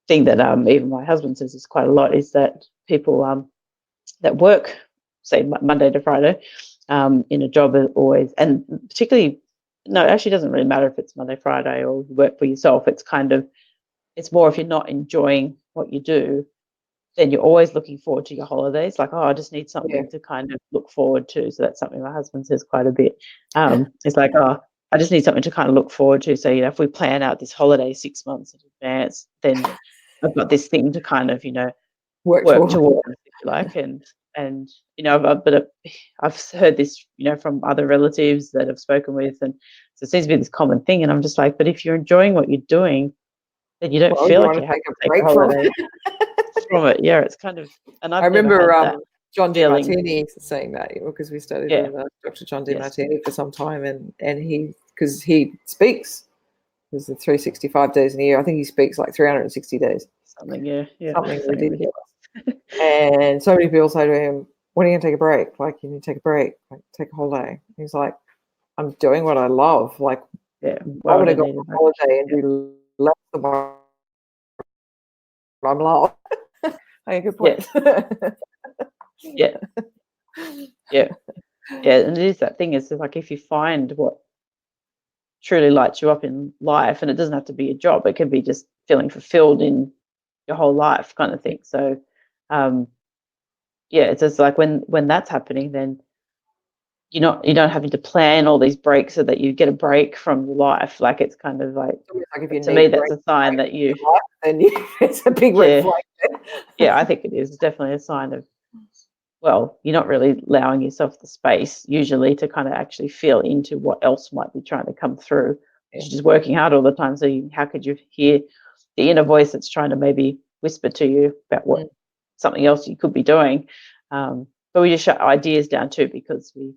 thing that even my husband says is quite a lot, is that people that work, say Monday to Friday, in a job, are always, and particularly, no, it actually doesn't really matter if it's Monday, Friday, or you work for yourself. It's kind of, it's more, if you're not enjoying what you do, then you're always looking forward to your holidays. Like, oh, I just need something to kind of look forward to. So that's something my husband says quite a bit. It's like, oh, I just need something to kind of look forward to. So, you know, if we plan out this holiday 6 months in advance, then I've got this thing to kind of, you know, work towards, if you like. And you know, I've heard this, you know, from other relatives that I've spoken with, and so it seems to be this common thing. And I'm just like, but if you're enjoying what you're doing, then you don't feel like you have to take a holiday from it. Yeah, it's kind of, and I I've never remember had that John feeling. DeMartini saying that, because we studied with Dr. John DeMartini for some time, and he, because he speaks, there's the 365 days in a year. I think he speaks like 360 days. Something, something ridiculous. And so many people say to him, when are you going to take a break? Like, you need to take a break, like, take a holiday. He's like, I'm doing what I love. Like, why would I go on holiday and do less than what I'm love? Hey, good point. Yeah. And it is that thing, is like, if you find what truly lights you up in life, and it doesn't have to be a job, it can be just feeling fulfilled in your whole life, kind of thing. So it's just like, when that's happening, then you're not having to plan all these breaks so that you get a break from your life. Like, it's kind of like if you to me, that's a sign that you, and it's a big red flag. I think it is. It's definitely a sign of, well, you're not really allowing yourself the space usually to kind of actually feel into what else might be trying to come through. You're just working hard all the time. So how could you hear the inner voice that's trying to maybe whisper to you about what something else you could be doing? But we just shut ideas down too, because we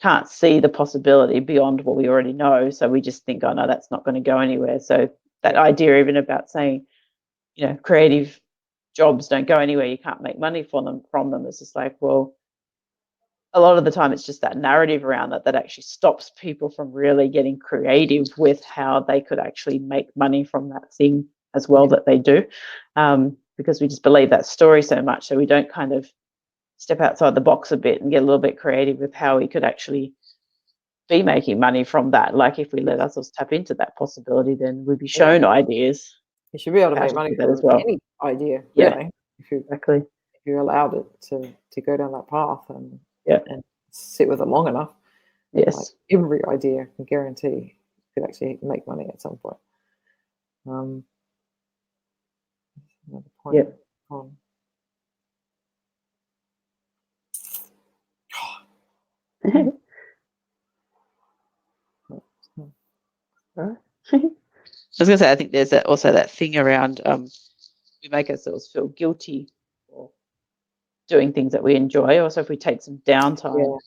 can't see the possibility beyond what we already know. So we just think, oh no, that's not going to go anywhere. So that idea, even about saying, you know, creative jobs don't go anywhere, you can't make money from them, it's just like, well, a lot of the time it's just that narrative around that actually stops people from really getting creative with how they could actually make money from that thing as well that they do, because we just believe that story so much, so we don't kind of step outside the box a bit and get a little bit creative with how we could actually be making money from that. Like if we let ourselves tap into that possibility, then we'd be shown ideas You should be able to how make to money do that from as well. any idea, Yeah, really, if you exactly. if you're allowed it to go down that path and Yeah. and sit with it long enough. Yes. Like every idea, I can guarantee you could actually make money at some point. Another point. Yep. On. I was going to say, I think there's also that thing around we make ourselves feel guilty for doing things that we enjoy. Also, if we take some downtime,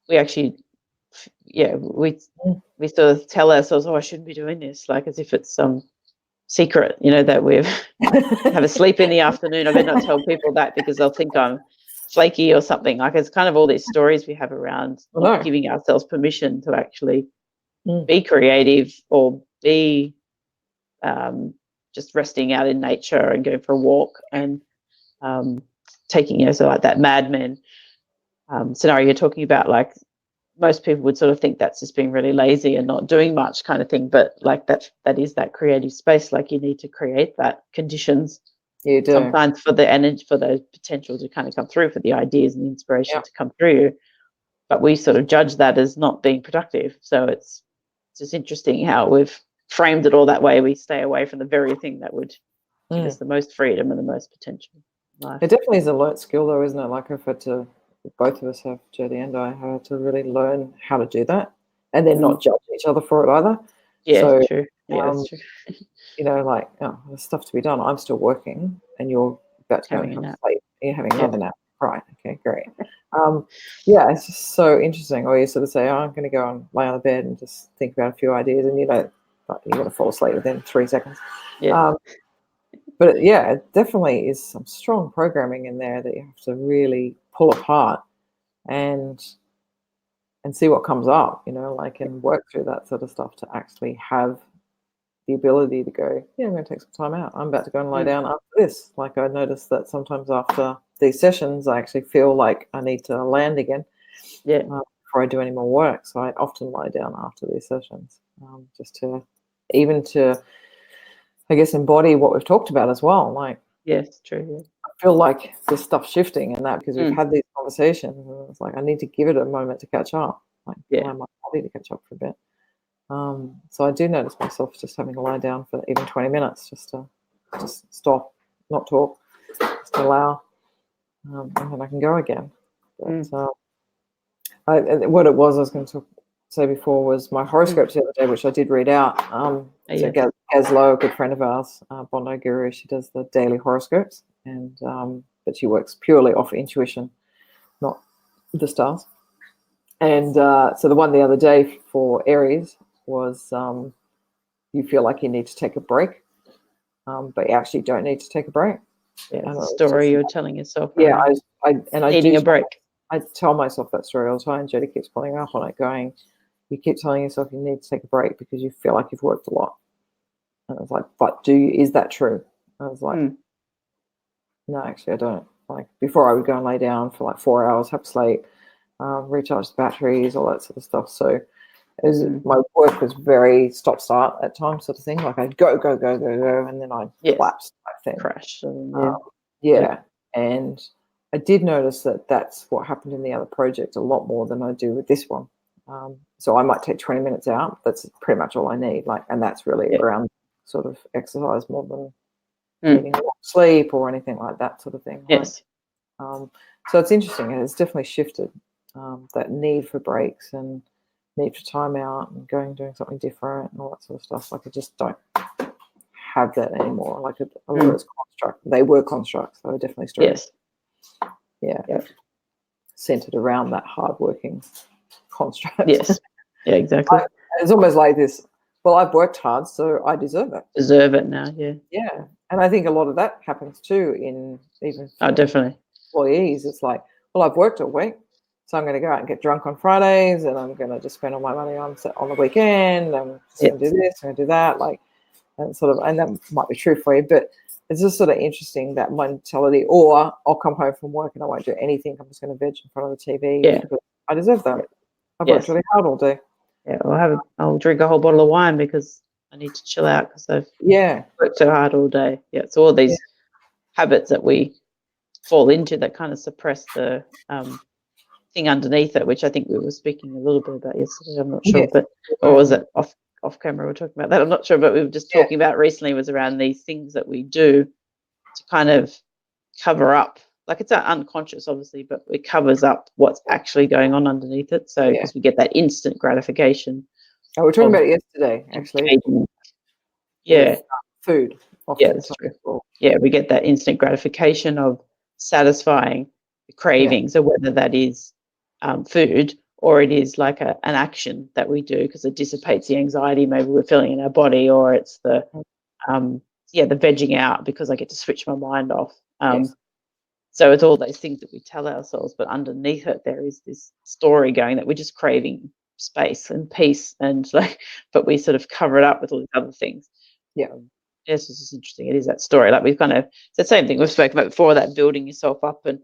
we actually, we sort of tell ourselves, oh, I shouldn't be doing this, like as if it's some secret, that we've have a sleep in the afternoon. I better not tell people that because they'll think I'm flaky or something. Like it's kind of all these stories we have around not giving ourselves permission to actually be creative or be just resting out in nature and going for a walk and taking, so like that Mad Men scenario you're talking about, like most people would sort of think that's just being really lazy and not doing much kind of thing, but like that is that creative space. Like you need to create that conditions sometimes for the energy, for the potential to kind of come through, for the ideas and the inspiration to come through you. But we sort of judge that as not being productive. So it's just interesting how we've framed it all that way. We stay away from the very thing that would give us the most freedom and the most potential in life. It definitely is a learnt skill though, isn't it? Like I've had to, both of us have, Jodie and I, had to really learn how to do that and then not judge each other for it either. Yeah, so, true. Yeah, that's true. Like, oh, there's stuff to be done. I'm still working and you're about to go and have a sleep. You're having another nap. Right. Okay, great. It's just so interesting. Or you sort of say, oh, I'm going to go and lay on the bed and just think about a few ideas, and you're going to fall asleep within 3 seconds. Yeah. But it definitely is some strong programming in there that you have to really pull apart and see what comes up, and work through that sort of stuff to actually have the ability to go, I'm going to take some time out. I'm about to go and lie down after this. Like I noticed that sometimes after these sessions, I actually feel like I need to land again before I do any more work. So I often lie down after these sessions just to, I guess, embody what we've talked about as well. Like, yes, true. Yeah. I feel like there's stuff shifting in that because we've had these conversations, and it's like I need to give it a moment to catch up. Like, allow my body to catch up for a bit. So I do notice myself just having to lie down for even 20 minutes just to stop, not talk, just allow, and then I can go again. But what it was I was going to say before was my horoscopes the other day, which I did read out. So Gaz Lowe, a good friend of ours, Bondi Guru, she does the daily horoscopes, and but she works purely off intuition, not the stars. And so the one the other day for Aries was you feel like you need to take a break, but you actually don't need to take a break. Yeah, the story you're telling yourself. Yeah, I needing a break. I tell myself that story all the time. Jodie keeps pulling up on it, going, you keep telling yourself you need to take a break because you feel like you've worked a lot. And I was like, but is that true? I was like, no, actually I don't. Like before I would go and lay down for like 4 hours, have sleep, recharge the batteries, all that sort of stuff. So my work was very stop-start at times sort of thing. Like I'd go, and then I'd collapse type thing. Crash. And I did notice that that's what happened in the other project a lot more than I do with this one. So I might take 20 minutes out. That's pretty much all I need. Like, and that's really around sort of exercise more than needing a lot of sleep or anything like that sort of thing. Yes. So it's interesting, and it's definitely shifted that need for breaks and need for time out and doing something different and all that sort of stuff. Like I just don't have that anymore. Like a lot of it's construct. They were constructs. They were definitely stories. Yes. Centered around that hardworking construct. Yes. Yeah, exactly. It's almost like this. Well, I've worked hard, so I deserve it. Deserve it now. Yeah. Yeah, and I think a lot of that happens too in even definitely employees. It's like, well, I've worked a week, So I'm going to go out and get drunk on Fridays, and I'm going to just spend all my money on the weekend. I'm just going to do this, I'm going to do that, like, and sort of, and that might be true for you, but it's just sort of interesting, that mentality. Or I'll come home from work and I won't do anything. I'm just going to veg in front of the TV. Yeah. Because I deserve that. I've Yes. worked really hard all day. Yeah, I'll drink a whole bottle of wine because I need to chill out because I've worked so hard all day. Yeah, so all these habits that we fall into that kind of suppress the thing underneath it, which I think we were speaking a little bit about yesterday. I'm not sure, but or was it off camera? We were talking about that. I'm not sure, but we were just talking about recently was around these things that we do to kind of cover up. Like, it's unconscious, obviously, but it covers up what's actually going on underneath it. So because we get that instant gratification. Oh, we were talking about it yesterday, actually. Yeah. Food. Yeah, that's true. Yeah, we get that instant gratification of satisfying the cravings, or whether that is food or it is like an action that we do because it dissipates the anxiety maybe we're feeling in our body, or it's the the vegging out because I get to switch my mind off. So it's all those things that we tell ourselves, but underneath it there is this story going that we're just craving space and peace, and like, but we sort of cover it up with all these other things. Yes, it's just interesting. It is that story. Like, we've kind of, it's the same thing we've spoken about before, that building yourself up and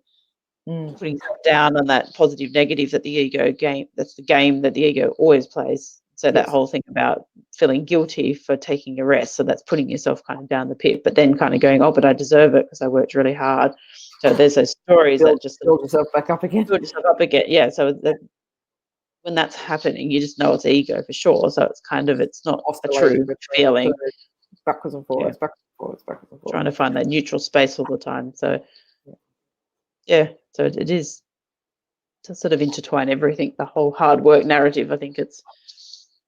putting yourself down on that positive negative that the ego game, that's the game that the ego always plays. So that whole thing about feeling guilty for taking a rest, so that's putting yourself kind of down the pit, but then kind of going, oh, but I deserve it because I worked really hard. So there's those stories that just build yourself back up again. Build yourself up again. Yeah. So that when that's happening, you just know it's ego for sure. So it's kind of, it's not a true feeling. Backwards and forwards, backwards and forwards, backwards and forwards. Trying to find that neutral space all the time. So so it is to sort of intertwine everything, the whole hard work narrative. I think it's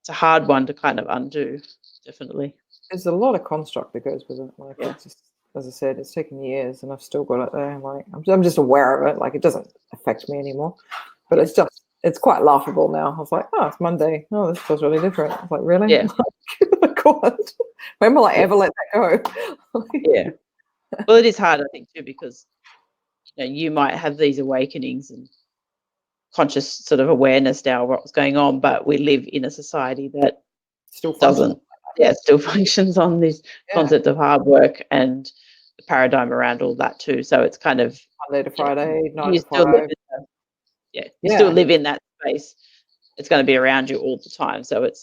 a hard one to kind of undo, definitely. There's a lot of construct that goes with it. Like, it's just, as I said, it's taken years and I've still got it there. Like, I'm just aware of it. Like, it doesn't affect me anymore, but it's quite laughable now. I was like, oh, it's Monday. Oh, this feels really different. I was like, really? Yeah. Oh my God. When will I ever let that go? Yeah. Well, it is hard, I think, too, because you might have these awakenings and conscious sort of awareness now of what's going on, but we live in a society that still still functions on this concept of hard work and the paradigm around all that too. So it's kind of Monday to Friday, 9 to 5. Still live in that space. It's going to be around you all the time. So it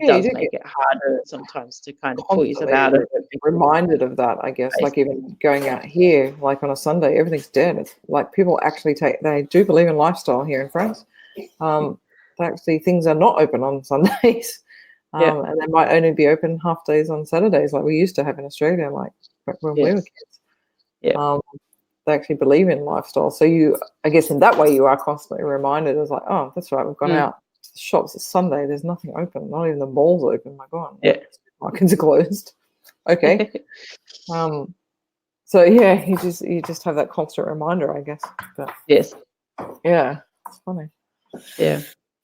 does make it harder sometimes to kind of pull yourself out of it. Reminded of that, I guess. Like, even going out here, like on a Sunday, everything's dead. It's like people actually they do believe in lifestyle here in France. Actually, things are not open on Sundays. And they might only be open half days on Saturdays, like we used to have in Australia, like when we were kids. They actually believe in lifestyle. So I guess in that way, you are constantly reminded. It's like, oh, that's right, we've gone out to the shops. It's Sunday. There's nothing open. Not even the malls open. My God, markets are closed. Okay. So you just have that constant reminder, I guess. But yes. Yeah, it's funny. Yeah.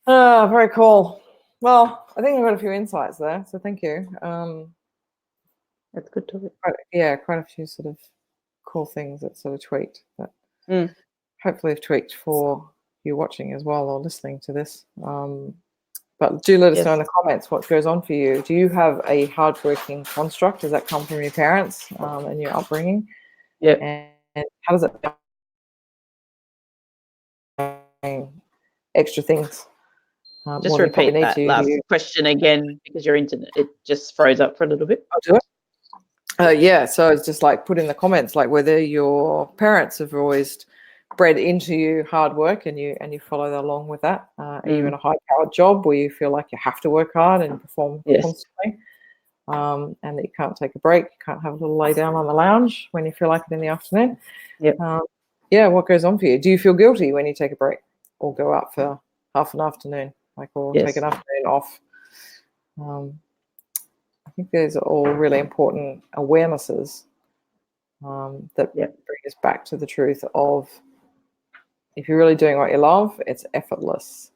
Very cool. Well, I think I've got a few insights there, so thank you. That's good to quite a few sort of cool things that sort of tweaked, but hopefully have tweaked for you watching as well or listening to this. But do let us know in the comments what goes on for you. Do you have a hardworking construct? Does that come from your parents and your upbringing? And how does it extra things? Just repeat that last question again, because your internet, it just froze up for a little bit. I'll do it. So it's just like put in the comments, like whether your parents have always bred into you hard work and you follow along with that. Are you in a high-powered job where you feel like you have to work hard and perform constantly, and that you can't take a break, you can't have a little lay down on the lounge when you feel like it in the afternoon? What goes on for you? Do you feel guilty when you take a break or go out for half an afternoon, or take an afternoon off? I think those are all really important awarenesses that bring us back to the truth of, if you're really doing what you love, it's effortless.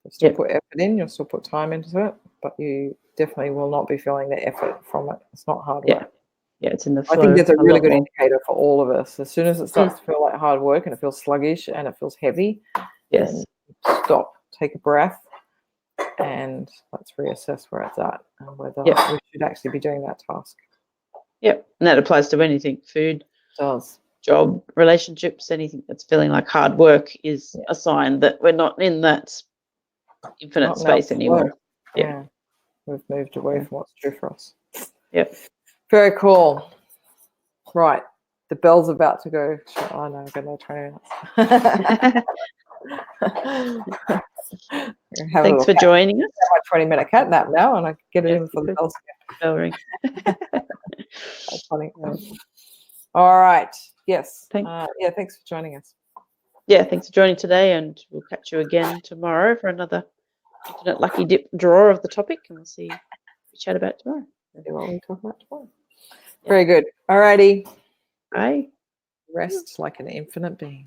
You'll still put effort in, you'll still put time into it, but you definitely will not be feeling the effort from it. It's not hard work. It's in the flow. I think that's a really good indicator for all of us. As soon as it starts to feel like hard work and it feels sluggish and it feels heavy, Yes. then stop, take a breath, and let's reassess where it's at and whether Yep. we should actually be doing that task. Yep. And that applies to anything: food, It does. job, relationships, anything that's feeling like hard work is Yeah. a sign that we're not in that infinite Not in our space flow. anymore. Yep. Yeah. We've moved away from what's true for us. Yep. Very cool. Right. The bell's about to go. Oh no, I've got no 20 minutes. Thanks for joining us. My 20-minute cat nap now, and I can get it Yes, in for the bells. bell ring. That's funny. All right. Yes. Yeah. Thanks for joining us. Yeah, thanks for joining today, and we'll catch you again tomorrow for another infinite lucky dip draw of the topic, and we'll see what we chat about tomorrow. See what we talk about tomorrow. Very good. All righty. Bye. Rest like an infinite being.